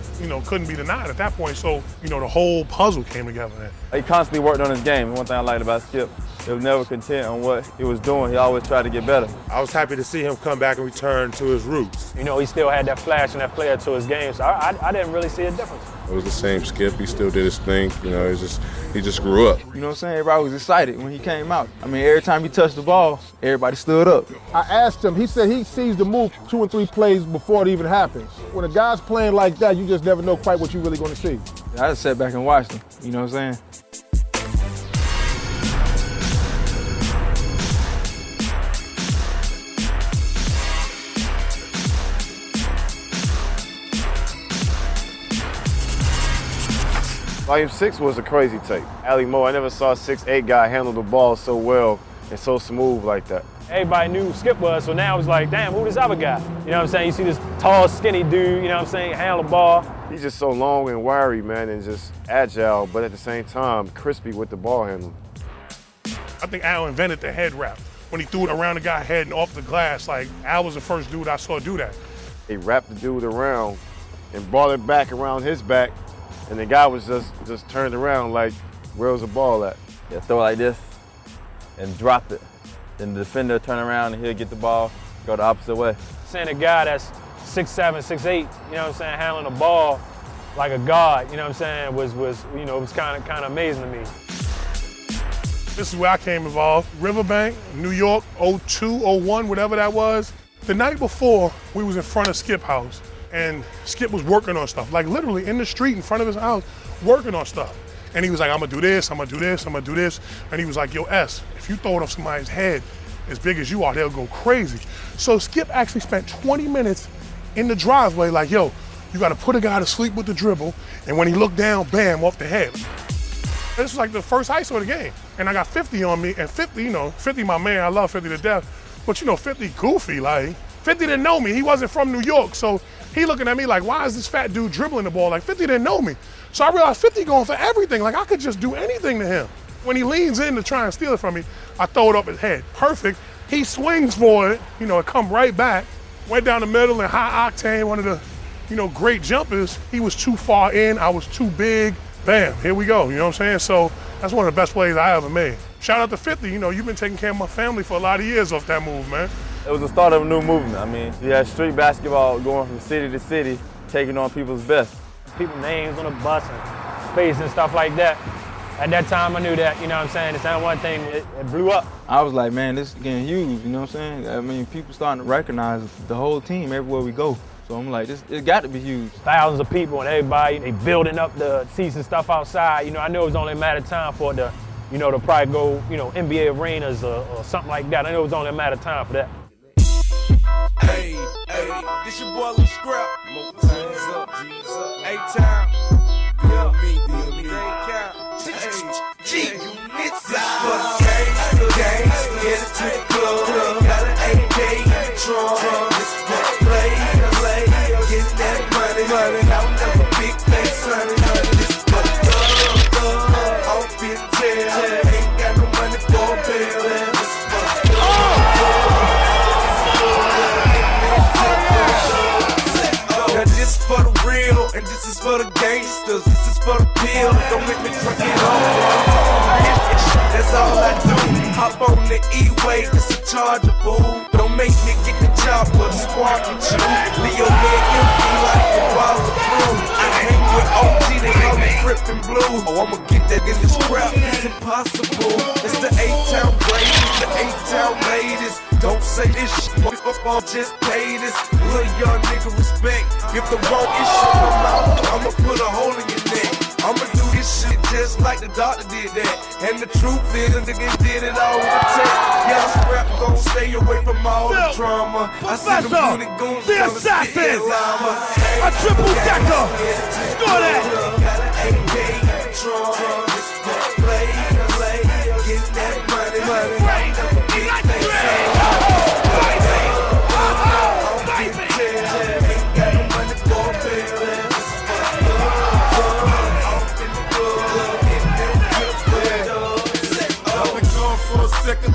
Speaker 9: couldn't be denied at that point. So, the whole puzzle came together then.
Speaker 17: He constantly worked on his game. One thing I liked about Skip, he was never content on what he was doing. He always tried to get better.
Speaker 5: I was happy to see him come back and return to his roots.
Speaker 10: He still had that flash and that flair to his game, so I didn't really see a difference.
Speaker 5: It was the same Skip. He still did his thing. He just grew up.
Speaker 11: You know what I'm saying? Everybody was excited when he came out. I mean, every time he touched the ball, everybody stood up.
Speaker 3: I asked him, he said he sees the move 2 and 3 plays before it even happens. When a guy's playing like that, you just never know quite what you're really going to see.
Speaker 11: I just sat back and watched him, you know what I'm saying?
Speaker 2: Volume 6 was a crazy tape. Ali Mo, I never saw a 6'8" guy handle the ball so well and so smooth like that.
Speaker 10: Everybody knew who Skip was, so now it was like, damn, who this other guy? You know what I'm saying? You see this tall, skinny dude, you know what I'm saying, handle the ball.
Speaker 2: He's just so long and wiry, man, and just agile, but at the same time, crispy with the ball handling.
Speaker 9: I think Al invented the head wrap. When he threw it around the guy's head and off the glass, like, Al was the first dude I saw do that.
Speaker 2: He wrapped the dude around and brought it back around his back, and the guy was just turned around like, where's the ball at?
Speaker 17: Yeah, throw it like this and drop it. Then the defender turn around and he'll get the ball, go the opposite way.
Speaker 10: Seeing a guy that's 6'7", 6'8", you know what I'm saying, handling the ball like a god, you know what I'm saying, was it was kind of amazing to me.
Speaker 9: This is where I came involved. Riverbank, New York, 02, 01, whatever that was. The night before, we was in front of Skip house, and Skip was working on stuff, like literally in the street in front of his house, working on stuff. And he was like, I'm gonna do this, I'm gonna do this, I'm gonna do this. And he was like, yo, S, if you throw it off somebody's head as big as you are, they'll go crazy. So Skip actually spent 20 minutes in the driveway like, yo, you gotta put a guy to sleep with the dribble, and when he looked down, bam, off the head. This was like the first ISO of the game. And I got 50 on me, and 50, you know, 50 my man, I love 50 to death, but you know, 50 goofy, like, 50 didn't know me, he wasn't from New York, so he looking at me like, why is this fat dude dribbling the ball? Like, 50 didn't know me. So I realized 50 going for everything, like I could just do anything to him. When he leans in to try and steal it from me, I throw it up his head, perfect. He swings for it, you know, it come right back, went down the middle and high octane, one of the, you know, great jumpers. He was too far in, I was too big. Bam, here we go, you know what I'm saying? So that's one of the best plays I ever made. Shout out to 50, you know, you've been taking care of my family for a lot of years off that move, man.
Speaker 17: It was the start of a new movement. I mean, you had street basketball going from city to city, taking on people's best.
Speaker 10: People's names on the bus and face and stuff like that. At that time, I knew that, you know what I'm saying? It's not one thing, it blew up.
Speaker 11: I was like, man, this is getting huge, you know what I'm saying? I mean, people starting to recognize the whole team everywhere we go. So I'm like, it got to be huge.
Speaker 10: Thousands of people and everybody, they building up the seats and stuff outside. You know, I know it was only a matter of time for it to, you know, to probably go, you know, NBA arenas or something like that. I know it was only a matter of time for that.
Speaker 12: Hey, hey, this your boy Lil Scrap. G's up, A-Town. Yeah, me, G, it's for the gang, get it to the club. Got an AK in the trunk. This is what play, get that money. I'll never big face, sonny. This is for the club, off in jail. Ain't got no money for a bill. This is for the club. Now this is for the real, and this is for the gangsters. This is for the pill. Don't make me drink it all. That's all I do. Hop on the E-way, it's a charger, boo. Don't make me get the job with a spark with you. Leo head empty like a bottle of brew. I hang with OG, they call me Crip and Blue. Oh, I'ma get that in the scrap, it's impossible. It's the A-Town Braves, the A-Town ladies. Don't say this shit, motherfucker, just pay this. Little young nigga respect. If the wrong issue come out, I'ma put a hole in your neck. I'ma do this shit just like the doctor did that. And the truth is, the niggas did it all with a tech. Y'all scrap gon' stay away from all the drama. I see them beauty goons
Speaker 4: the assassin, a triple decker. Score that.
Speaker 12: Got an AK in the trunk. Play, get that money.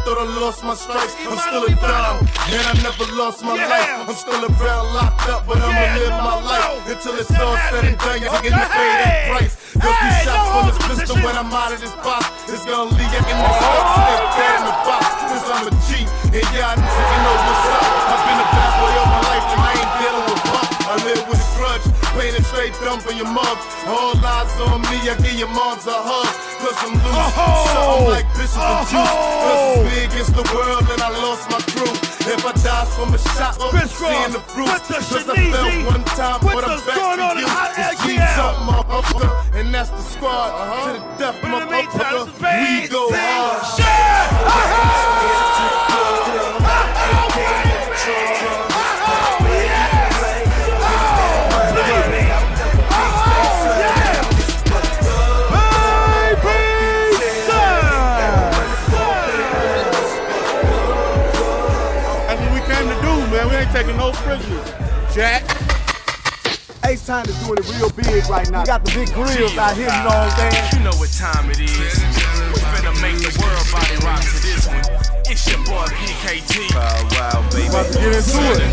Speaker 22: Thought I lost my stripes, I'm still a dime, and I never lost my life. I'm still around locked up, but I'ma live my life until it's all said and done. You're getting paid that price. Cause these shots from this pistol when I'm out of this box, it's gonna leave you in the stuff, stick that in the box. Cause I'm a G, and y'all niggas, you know what's up. I've been a bad boy all my life, and I ain't dealing with punk. I live with a grudge, paying a straight dump in your mug. All eyes on me, I give your moms a hug. Cause I'm loose, so I'm like Bishop and Juice. Cause it's big against the world and I lost my crew. If I die from a shot, I'm seeing the fruit. Cause I fell one time, but I'm back for you. It's G's up, motherfucker, and that's the squad. To the death, motherfucker, we go hard.
Speaker 21: Taking no prisoners, Jack. H-Town is doing it real big right now. We got the big grills out here, you know what I'm saying?
Speaker 12: You know what time it is. We finna make the world body rock to this one. It's your boy PKT. Wow, baby.
Speaker 21: About to get into it.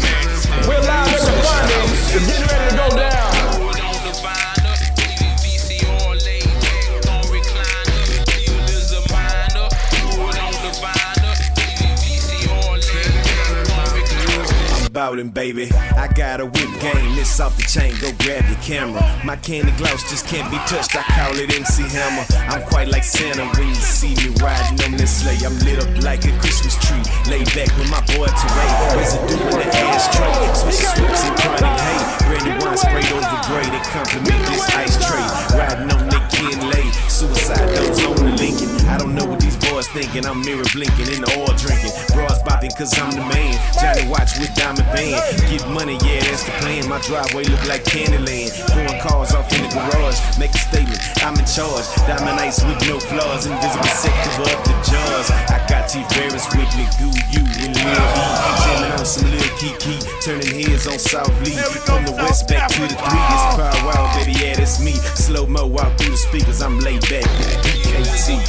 Speaker 12: We're live at the Bunnies. It's getting ready to go down.
Speaker 7: Baby, I got a whip game, this off the chain, go grab your camera. My candy gloss just can't be touched, I call it MC Hammer. I'm quite like Santa when you see me riding on this sleigh. I'm lit up like a Christmas tree, laid back with my boy Teray. Residue in the ashtray, switching slips and chronic hay. Brandy wine sprayed over gray, they compliment this ice tray. Riding on NİKE and lay, suicide doors on the Lincoln. I don't know what these boys think, thinking. I'm mirror blinking in the oil drinking. Bras bopping cause I'm the man. Johnny watch with diamond band. Get money, yeah, that's the plan. My driveway look like Candyland. Pouring cars off in the garage. Make a statement, I'm in charge. Diamond ice with no flaws. Invisible set cover up the jaws. I got T-Ferris with me, Goo, you, and Lil E. Jamming on some Lil Kiki. Turning heads on South Lee. From the west back to the 3. It's Power Wow, baby, yeah, that's me. Slow-mo walk through the speakers. I'm laid back with the PKT.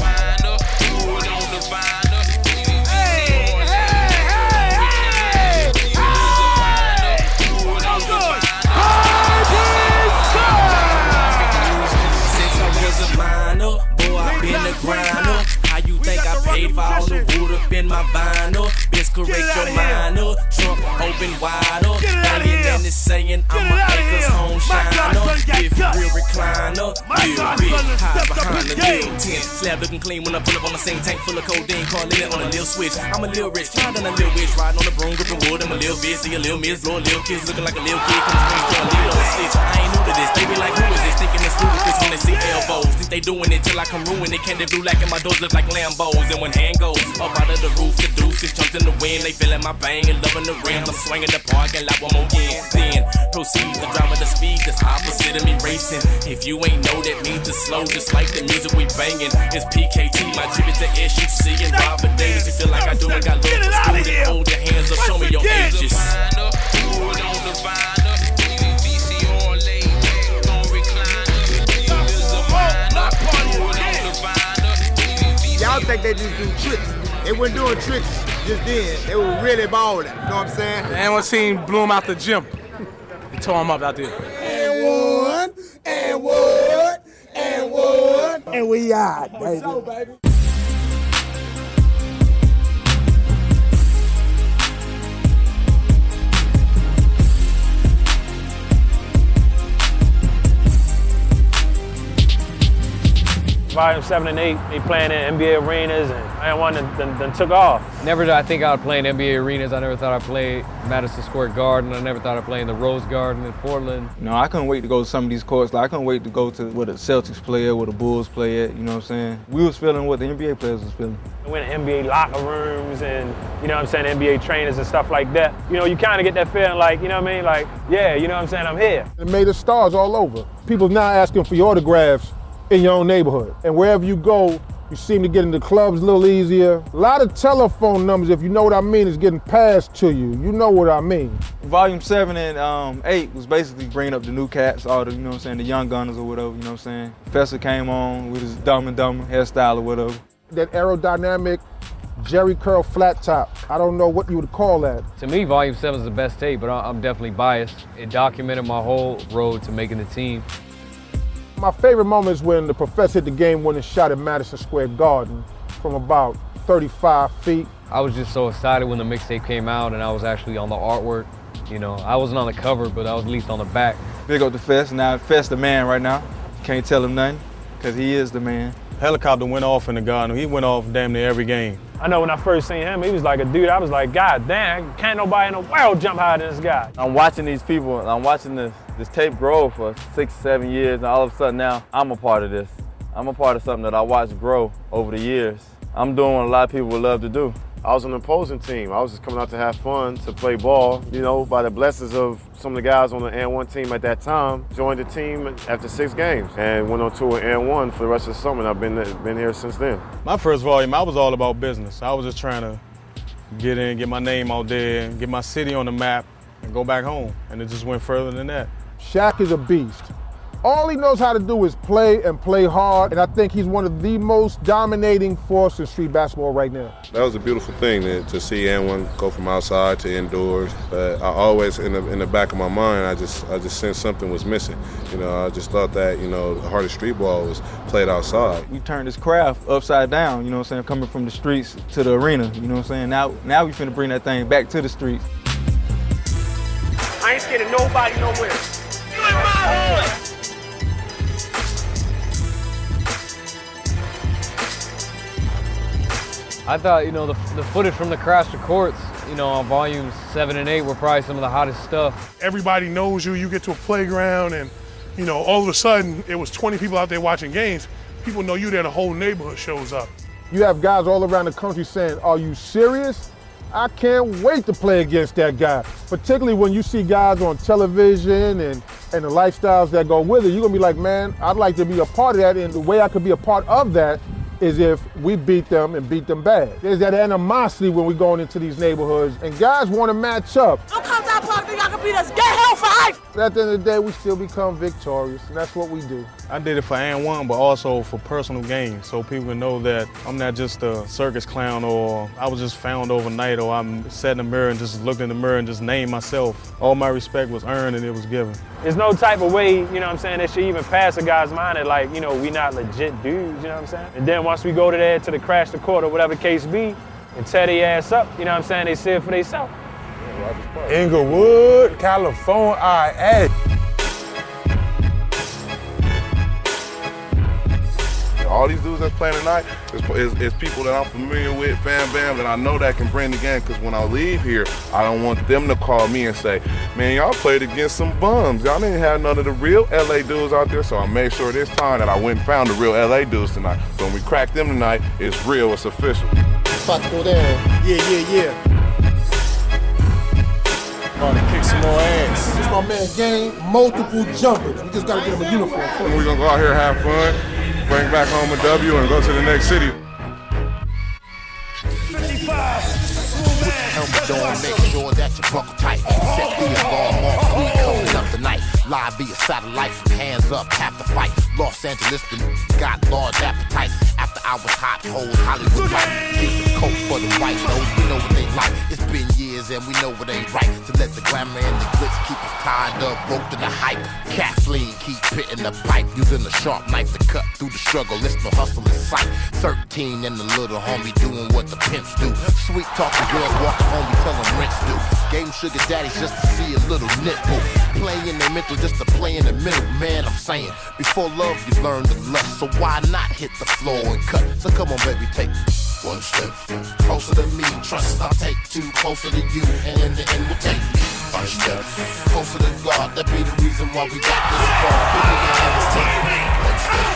Speaker 18: Grinder. How you think I paid for all the wood up in my vinyl? Best correct your minor. Trunk open wide up. Banging and it's saying I'm a acres home shiner. If real recliner, real big, hide behind the lil tent. Slab looking clean when I pull up on the same tank full of codeine. Call it on a lil switch. I'm a lil rich, riding a lil witch, riding on the broom, gripping wood. I'm a lil bitch, see a lil miss, blow a lil kiss, looking like a lil kid. Come scream for a lil on the stitch. I ain't new to this. They be like, who is this? Thinking it's ludicrous when they see elbows. Think they doing it till I come ruin it. Candy blue like in my doors look like Lambos. And when hand goes up out of the roof, the deuces jumped in the wind. They feeling my bang and loving the rims. I'm swinging the park and like one more again. Then proceed to drive at the speed that's opposite of me racing. If you ain't know, that means it's slow, just like the music we banging. It's PKT, my tribute to SUC and Robert Davis. You feel like I do and got love for school. Then hold your hands up, show me your ages.
Speaker 21: Y'all think they just do tricks. They weren't doing tricks just then. They were really balling. You know what I'm saying?
Speaker 19: The AND1 team blew him out the gym. They tore him up out there.
Speaker 21: AND1, AND1, AND1. And we out, baby.
Speaker 10: Volume 7 and 8, they playing in NBA arenas, and AND1 then took off.
Speaker 1: Never did I think I would play in NBA arenas. I never thought I'd play Madison Square Garden. I never thought I'd play in the Rose Garden in Portland.
Speaker 11: No, I couldn't wait to go to some of these courts. Like, I couldn't wait to go to where the Celtics play at, where the Bulls play at, you know what I'm saying? We was feeling what the NBA players was feeling.
Speaker 10: We went to NBA locker rooms and, you know what I'm saying, NBA trainers and stuff like that. You know, you kind of get that feeling like, you know what I mean? Like, yeah, you know what I'm saying, I'm here.
Speaker 3: It made us stars all over. People now asking for your autographs in your own neighborhood. And wherever you go, you seem to get into clubs a little easier. A lot of telephone numbers, if you know what I mean, is getting passed to you. You know what I mean.
Speaker 11: Volume 7 and 8 was basically bringing up the new cats, all the, you know what I'm saying, the young gunners or whatever, you know what I'm saying. Professor came on with his Dumb and Dumber hairstyle or whatever.
Speaker 3: That aerodynamic Jerry curl flat top. I don't know what you would call that.
Speaker 1: To me, Volume 7 is the best tape, but I'm definitely biased. It documented my whole road to making the team.
Speaker 3: My favorite moment is when the Professor hit the game-winning shot at Madison Square Garden from about 35 feet.
Speaker 1: I was just so excited when the mixtape came out and I was actually on the artwork. You know, I wasn't on the cover, but I was at least on the back.
Speaker 11: Big up to Fest. Now, Fest the man right now. Can't tell him nothing, because he is the man.
Speaker 10: Helicopter went off in the garden. He went off damn near every game. I know when I first seen him, he was like a dude, I was like, God damn, can't nobody in the world jump higher than this guy.
Speaker 17: I'm watching these people, and I'm watching this tape grow for 6, 7 years, and all of a sudden now, I'm a part of this. I'm a part of something that I watched grow over the years. I'm doing what a lot of people would love to do.
Speaker 2: I was on the opposing team. I was just coming out to have fun, to play ball. You know, by the blessings of some of the guys on the AND1 team at that time, joined the team after 6 games and went on tour with AND1 for the rest of the summer, and I've been here since then.
Speaker 10: My first volume, I was all about business. I was just trying to get in, get my name out there, get my city on the map, and go back home. And it just went further than that.
Speaker 3: Shaq is a beast. All he knows how to do is play and play hard, and I think he's one of the most dominating forces in street basketball right now.
Speaker 5: That was a beautiful thing to see AND1 go from outside to indoors. But I always, in the back of my mind, I just sensed something was missing. You know, I just thought that, you know, the heart of street ball was played outside.
Speaker 11: We turned this craft upside down, you know what I'm saying, coming from the streets to the arena, you know what I'm saying. Now we finna bring that thing back to the streets.
Speaker 4: I ain't scared of nobody nowhere. You in my hood.
Speaker 1: I thought, you know, the footage from the crash to courts, you know, on volumes 7 and 8 were probably some of the hottest stuff.
Speaker 9: Everybody knows you. You get to a playground and, you know, all of a sudden it was 20 people out there watching games. People know you there, the whole neighborhood shows up.
Speaker 3: You have guys all around the country saying, are you serious? I can't wait to play against that guy. Particularly when you see guys on television and the lifestyles that go with it, you're gonna be like, man, I'd like to be a part of that, and the way I could be a part of that is if we beat them and beat them bad. There's that animosity when we're going into these neighborhoods, and guys want to match up.
Speaker 23: Don't come down, Park, think I can beat us. Get hell for hype!
Speaker 3: At the end of the day, we still become victorious, and that's what we do.
Speaker 13: I did it for AND1, but also for personal gain, so people can know that I'm not just a circus clown, or I was just found overnight, or I'm sat in the mirror and just looked in the mirror and just named myself. All my respect was earned and it was given.
Speaker 10: There's no type of way, you know what I'm saying, that should even pass a guy's mind that, like, you know, we not legit dudes, you know what I'm saying? And then once we go to there to the crash the court or whatever the case be, and tear their ass up, you know what I'm saying, they see it for themselves.
Speaker 14: Inglewood, California,
Speaker 5: All these dudes that's playing tonight is people that I'm familiar with, bam, that I know that can bring the game, because when I leave here, I don't want them to call me and say, man, y'all played against some bums. Y'all didn't have none of the real LA dudes out there, so I made sure this time that I went and found the real LA dudes tonight. So when we crack them tonight, it's real, it's official.
Speaker 21: About to go down. Yeah.
Speaker 14: About to kick some more ass.
Speaker 21: This my man Game, multiple jumpers. We just gotta get him a uniform first.
Speaker 5: We're gonna go out here and have fun, bring back home a W, and go to the next city.
Speaker 6: 55, helmet on, make sure that you buckle tight. Set the alarm off, we coming up tonight. Live via satellite, from hands up, half the fight. Los Angeles got large appetites. After hours, hot holes, Hollywood life. Here's the coat for the white nose, we know what they like. It's been years and we know it ain't right to let the glamour and the glitz keep us tied up, roped in the hype. Kathleen keep pitting the pipe, using a sharp knife to cut through the struggle. It's no hustle in sight. 13 and the little homie doing what the pimps do. Sweet talking girls walking home, we tell them rents do. Game sugar daddies just to see a little nipple. Playing their mental just to play in the middle. Man, I'm saying, before love you learn to lust, so why not hit the floor and cut? So come on baby, take one step closer to me. Trust I'll take two closer to you, and in the end we'll take 5 steps closer to God. That be the reason why we got this far. Give me your hands, take 1 step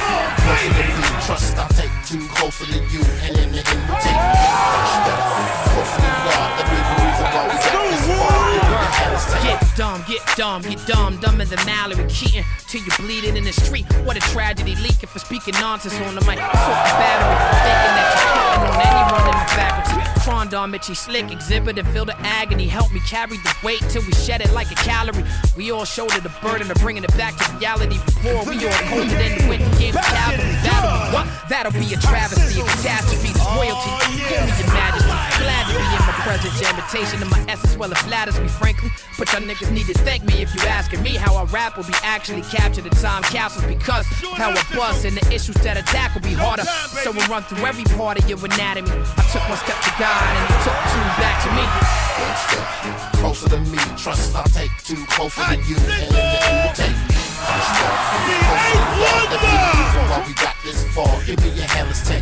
Speaker 6: closer to me. Trust I'll take two closer to you, and in the end we'll take 5 steps closer to God. That be the reason why we got this far.
Speaker 15: Get dumber than Mallory Keaton till you bleeding in the street. What a tragedy, leaking for speaking nonsense on the mic. Battery, thinking that you're putting on anyone in the faculty. Trondon, Mitchy, slick, exhibit and feel the agony. Help me carry the weight till we shed it like a calorie. We all shoulder the burden of bringing it back to reality. Before we all hold it in the winter games of Calvary. That'll be a travesty, a catastrophe, royalty. Call me your majesty. Glad to be in my presence. Your imitation of my essence, well, it flatters me, frankly. But y'all niggas need to thank me if you asking me how I rap will be actually captured in time capsules, because of how I bust and the issues that attack will be harder. So we'll run through every part of your anatomy. I took 1 step to God and he took 2 back to me.
Speaker 6: 1 step closer to me. Trust I'll take 2 closer to you, and in the end we'll take 5 steps closer to God. That be the reason why we got this far. Give me your hand, let's take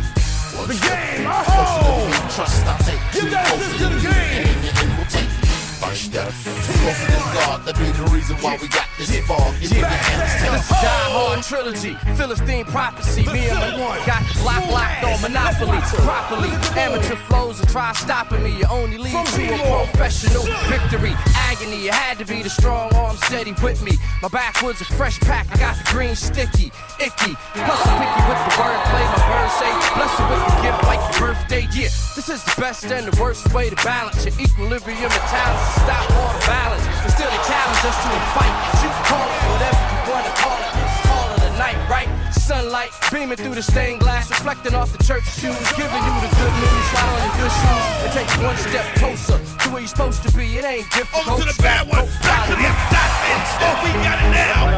Speaker 6: 1 step closer to me. Trust I'll take 2 closer to you, and in the end we'll take 5 steps closer to God. That be the reason why we got this far. Give me your hand, let's take.
Speaker 18: This is Die Hard trilogy, Philistine prophecy. Me and my got the block locked on monopoly properly. Amateur flows and try stopping me. You only lead to a professional victory. Agony, it had to be the strong arm steady with me. My backwoods a fresh pack. I got the green sticky, icky. Plus I'm picky with the wordplay. My birds say blessed with the gift like your birthday. Yeah, this is the best and the worst way to balance your equilibrium and talents. Stop all the balance. But still they challenge us to a fight. You call it whatever you wanna call it. Call it a night, right? Sunlight beaming through the stained glass, reflecting off the church shoes, giving you the good news. Slide on your good shoes and take 1 step closer to where you're supposed to be. It ain't difficult.
Speaker 4: Over to the bad one. Back to the assassin. Oh, we got it now.
Speaker 21: I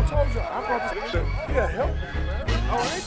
Speaker 21: told you, I brought this. Yeah, help. All right.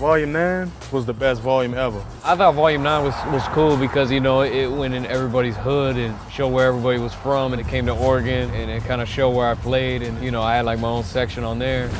Speaker 13: Volume 9 was the best volume ever.
Speaker 1: I thought Volume 9 was cool because, you know, it went in everybody's hood and showed where everybody was from, and it came to Oregon and it kind of showed where I played, and, you know, I had like my own section on there.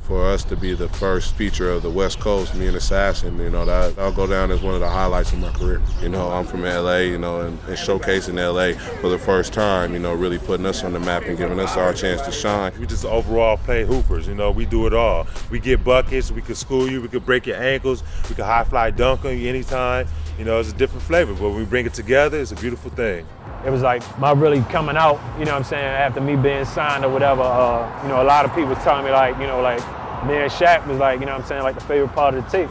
Speaker 5: For us to be the first feature of the West Coast, me and Assassin, you know, that'll go down as one of the highlights of my career. You know, I'm from LA, you know, and showcasing LA for the first time, you know, really putting us on the map and giving us our chance to shine.
Speaker 8: We just overall play hoopers, you know, we do it all. We get buckets, we could school you, we could break your ankles, we could high fly dunk on you anytime. You know, it's a different flavor, but when we bring it together, it's a beautiful thing.
Speaker 10: It was like my really coming out, you know what I'm saying, after me being signed or whatever. You know, a lot of people was telling me like, you know, like, me and Shaq was like, you know what I'm saying, like the favorite part of the tape.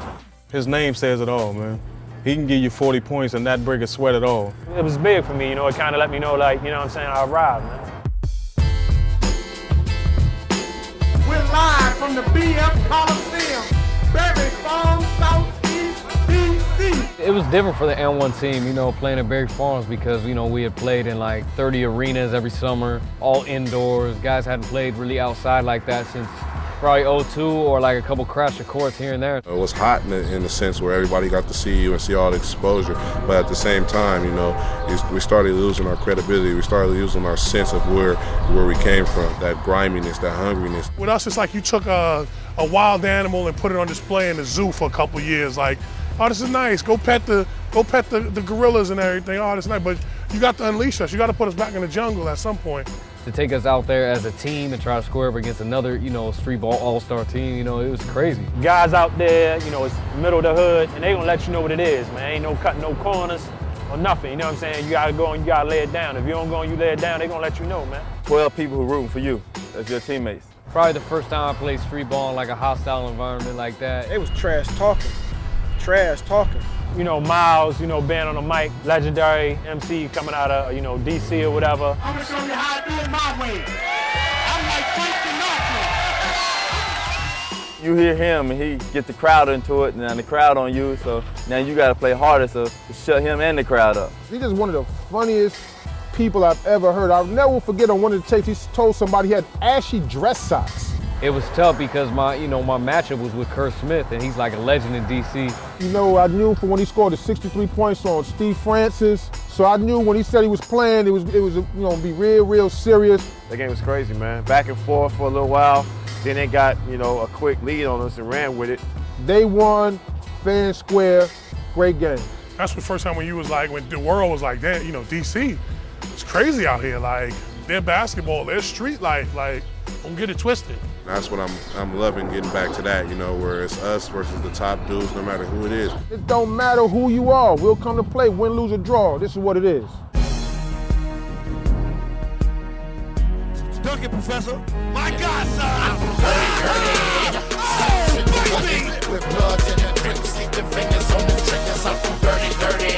Speaker 13: His name says it all, man. He can give you 40 points and not break a sweat at all.
Speaker 10: It was big for me, you know, it kind of let me know, like, you know what I'm saying, I arrived, man.
Speaker 21: We're live from the BF Coliseum, Berry Farm, Southeast DC.
Speaker 1: It was different for the AND1 team, you know, playing at Berry Farms because, you know, we had played in like 30 arenas every summer, all indoors. Guys hadn't played really outside like that since probably 02 or like a couple crasher courts here and there.
Speaker 5: It was hot in the sense where everybody got to see you and see all the exposure, but at the same time, you know, we started losing our credibility. We started losing our sense of where we came from, that griminess, that hungriness.
Speaker 9: With us, it's like you took a wild animal and put it on display in the zoo for a couple years. Like, oh, this is nice. Go pet the gorillas and everything. Oh, this is nice. But you got to unleash us. You got to put us back in the jungle at some point.
Speaker 1: To take us out there as a team and try to square up against another, you know, street ball all-star team, you know, it was crazy.
Speaker 10: Guys out there, you know, it's middle of the hood, and they gonna let you know what it is, man. Ain't no cutting no corners or nothing, you know what I'm saying? You gotta go and you gotta lay it down. If you don't go and you lay it down, they gonna let you know, man.
Speaker 17: 12 people who rooting for you as your teammates.
Speaker 1: Probably the first time I played street ball in like a hostile environment like that.
Speaker 21: It was trash talking. Trash talking.
Speaker 10: You know, Miles, you know, being on the mic, legendary MC coming out of, you know, DC or whatever.
Speaker 21: I'm gonna show you how I do it my way. I'm like Frank Sinatra.
Speaker 17: You hear him and he get the crowd into it, and then the crowd on you, so now you gotta play harder to shut him and the crowd up.
Speaker 3: He's just one of the funniest people I've ever heard. I'll never forget on one of the tapes, he told somebody he had ashy dress socks.
Speaker 1: It was tough because my matchup was with Kerr Smith, and he's like a legend in DC.
Speaker 3: You know, I knew from when he scored the 63 points on Steve Francis, so I knew when he said he was playing, it was you know, be real serious.
Speaker 2: That game was crazy, man. Back and forth for a little while. Then they got, you know, a quick lead on us and ran with it.
Speaker 3: They won, fair and square, great game.
Speaker 9: That's the first time when you was like, when the world was like, damn, you know, DC, it's crazy out here. Like, their basketball, their street life, like, don't get it twisted.
Speaker 5: That's what I'm loving, getting back to that, you know, where it's us versus the top dudes, no matter who it is.
Speaker 3: It don't matter who you are. We'll come to play, win, lose, or draw. This is what it is.
Speaker 4: Dunk it, Professor. My God, son.
Speaker 6: I'm from dirty. With blood in the drink, sleeping fingers on the triggers. I'm from dirty.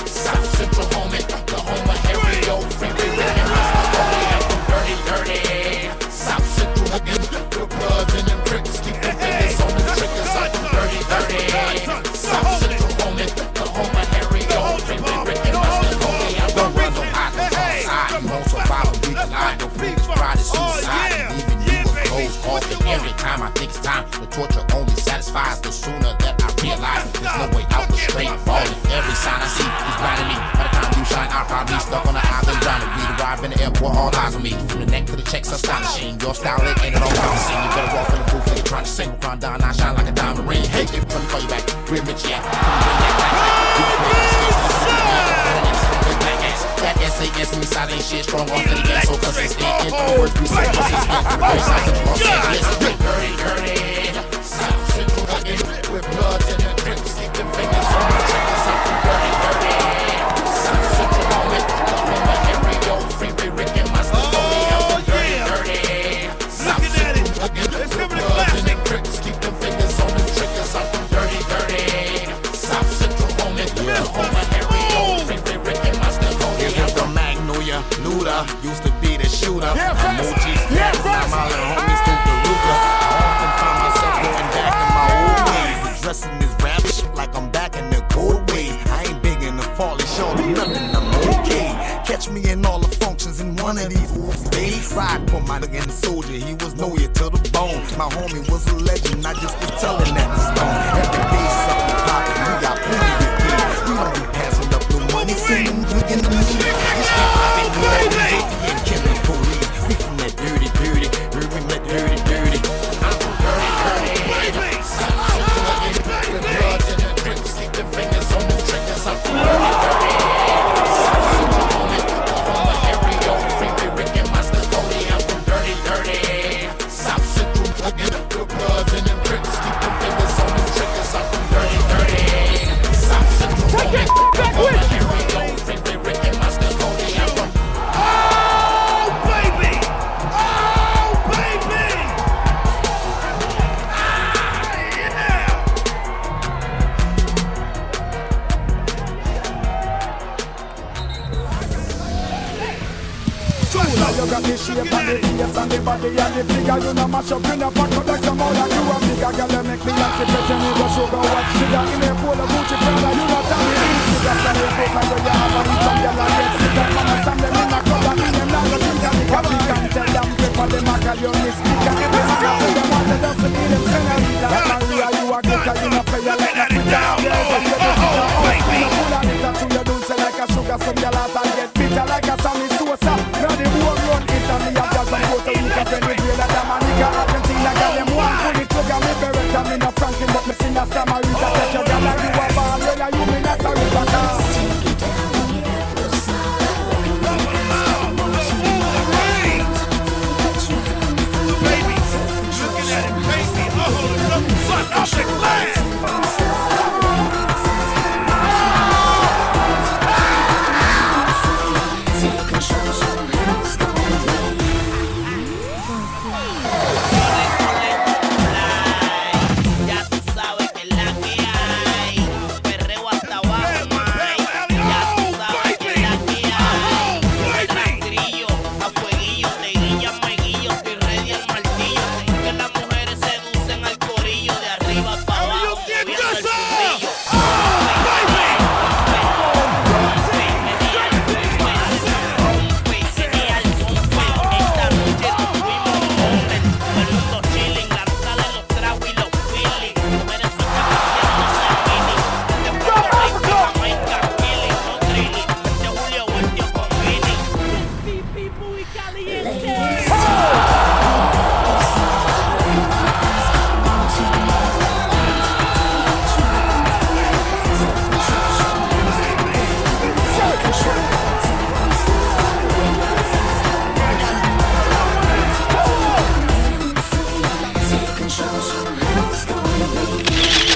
Speaker 6: South Central home, the home of Harry O. Freeway, I'm from dirty. South Central again. With blood in the drink, sleeping fingers on the triggers. I'm from dirty. South Central home, the home of Harry O. Freeway, I'm don't run no hot outside. You won't survive a week alive. No fools try to suicide. Even you will close off. And every time I think it's time, the torture only satisfies. The sooner that I realize there's no way out the straight balling. Every sign I see is blinding me. By the time you shine, I'll probably be stuck on the island drowning. We arrive in the airport, all eyes on me. From the neck to the checks, astonishing. Your style, it ain't it all promising. You better walk in the booth, nigga, trying to sing. Crown down, I shine like a diamond ring. Hey, let me call you back. Real Mitch, yeah. That SAS me side ain't shit, strong off the game, so consistent. In other words, we say consistent. Very size of Los Angeles. Dirty. South Central again. With blood in the drink, sleeping fingers on the triggers. I'm from dirty. South Central moment. The home of Harry O. Freeway, Rick and my Stallone. I'm from dirty. South Central again. With blood in the drink, sleeping fingers on the triggers. I'm from dirty. South Central moment. The home of Harry O. Freeway, Rick and my Stallone. Luda used to be the shooter. Emojis, now my little homies do the Ruger. I often find one of these days. Ride for my nigga and soldier, he was loyal to the bone. My homie was a legend, I just was telling that the stone. Every day something poppin', we got plenty to get. We don't be passing up no money, send them looking to me. It's poppin', baby. And killing police. We from that dirty, dirty, we from that dirty, dirty. I'm from dirty, dirty, baby. The blood and the grip, stick the fingers on the triggers. I'm from dirty, dirty.
Speaker 16: You got the shape and the face and the body and the figure. You know mash up in a pack up like some more like you a bigger girl. You make me like pretend you go sugar what sugar in a pool of Gucci Prada. You know tell me this sugar and you look like you have a rich and you like get sick and man stand them in a club and in them now you think that we can tell them people them a call you Miss Speaker. Every man a say them want to just be them senorita. Maria you a getter you know play you like a quitter. Oh baby, you pull on it to your dulce like a sugar some girl out and get bitter like a Sammy Sosa. Now the boy run Italy and just from Puerto Rico, Venezuela, Dominica, Argentina, girl them want pull it together. Me Beretta, me no Franklin, but me sing a Stamarita. Take your girl like you a ball, well you me not a Rebecca.
Speaker 4: Baby, looking at it, baby, oh, look, fuck, I'm the glass.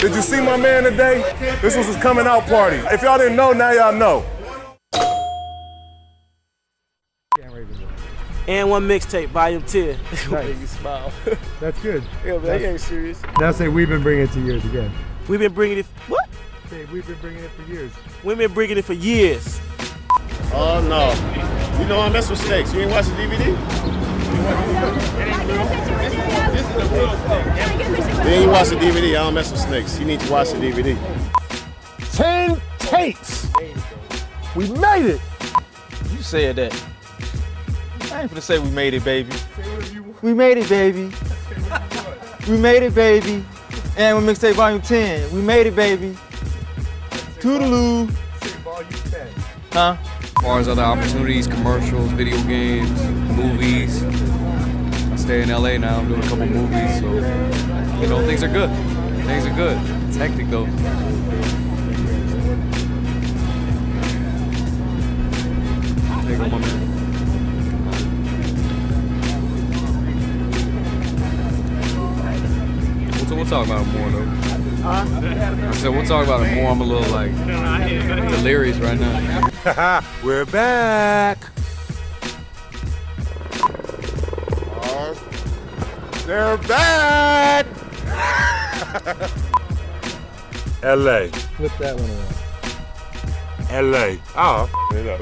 Speaker 14: Did you see my man today? This was his coming out party. If y'all didn't know, now y'all know.
Speaker 20: AND1 Mixtape, Volume 10.
Speaker 22: Nice.
Speaker 20: You smile.
Speaker 22: That's good.
Speaker 20: Yeah, man, he ain't serious.
Speaker 22: Now say we've been bringing it to years again.
Speaker 20: We've been bringing it, what?
Speaker 22: Say we've been bringing it for years.
Speaker 20: We've been bringing it for years.
Speaker 2: Oh no. You know I mess with snakes. You ain't watch the DVD? Then you watch the DVD, I don't mess with snakes. You need to watch the DVD.
Speaker 3: 10 takes. We made it.
Speaker 11: You said that. I ain't finna say we made it, baby. We made it, baby. We made it, baby. And we Mixtape Volume 10. We made it, baby. Toodaloo. Huh?
Speaker 1: As far as other opportunities, commercials, video games, movies. I stay in LA now, I'm doing a couple movies, so, you know, things are good. Things are good. It's hectic though. There you go, my man. We'll talk about it more though. I said we'll talk about it more. I'm a little like delirious right now.
Speaker 8: We're back.
Speaker 14: They're back. LA.
Speaker 22: Flip that one around.
Speaker 8: LA. Oh, it up.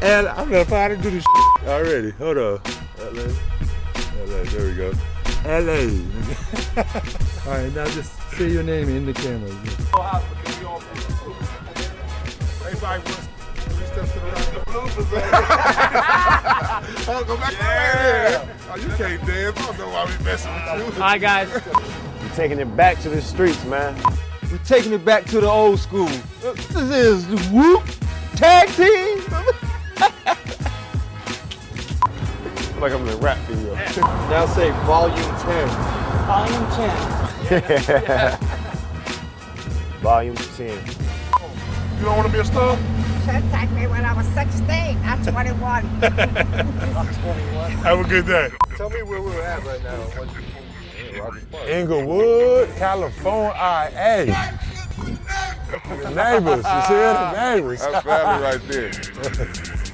Speaker 8: And I'm gonna find how to do this shit already. Hold on. LA, there we go. LA.
Speaker 22: All right, now just say your name in the camera.
Speaker 3: like, what's 3 steps to the right, the bloopers. Oh, go back to oh, you can't dance. I don't know why we messing with you.
Speaker 1: All right, guys.
Speaker 2: We're taking it back to the streets, man.
Speaker 11: We're taking it back to the old school. This is the Whoop Tag Team.
Speaker 2: Like I'm in a rap video.
Speaker 21: Now say volume 10.
Speaker 7: Volume 10.
Speaker 2: Volume 10.
Speaker 3: You don't want to be a star?
Speaker 7: Should take me when I was 16, not 21. I'm 21.
Speaker 9: Have a good day.
Speaker 21: Tell me where we're at right now.
Speaker 14: Inglewood, California, IA. The neighbors, you see it? The neighbors.
Speaker 5: That's family right there.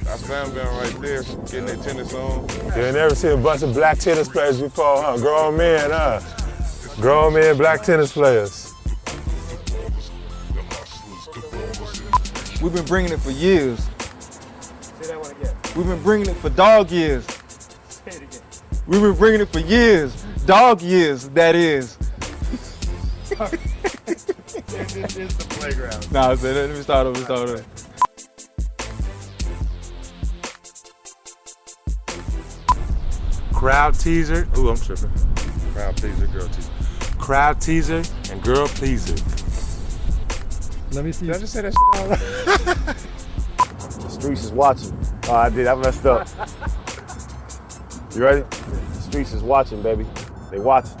Speaker 5: That's family down right there, getting their tennis on.
Speaker 14: You ain't never seen a bunch of black tennis players before, huh? Grown men, huh? Grown men, black tennis players.
Speaker 11: We've been bringing it for years.
Speaker 21: Say that one again.
Speaker 11: We've been bringing it for dog years.
Speaker 21: Say it again.
Speaker 11: We've been bringing it for years. Dog years, that is.
Speaker 21: This is the playground.
Speaker 11: Nah, let me start over.
Speaker 8: Crowd teaser. Ooh, I'm tripping. Crowd pleaser, girl teaser. Crowd teaser and girl pleaser.
Speaker 22: Let me see.
Speaker 14: Did I just say that shit all right?
Speaker 2: The streets is watching. Oh, I did. I messed up. You ready? The streets is watching, baby. They watching.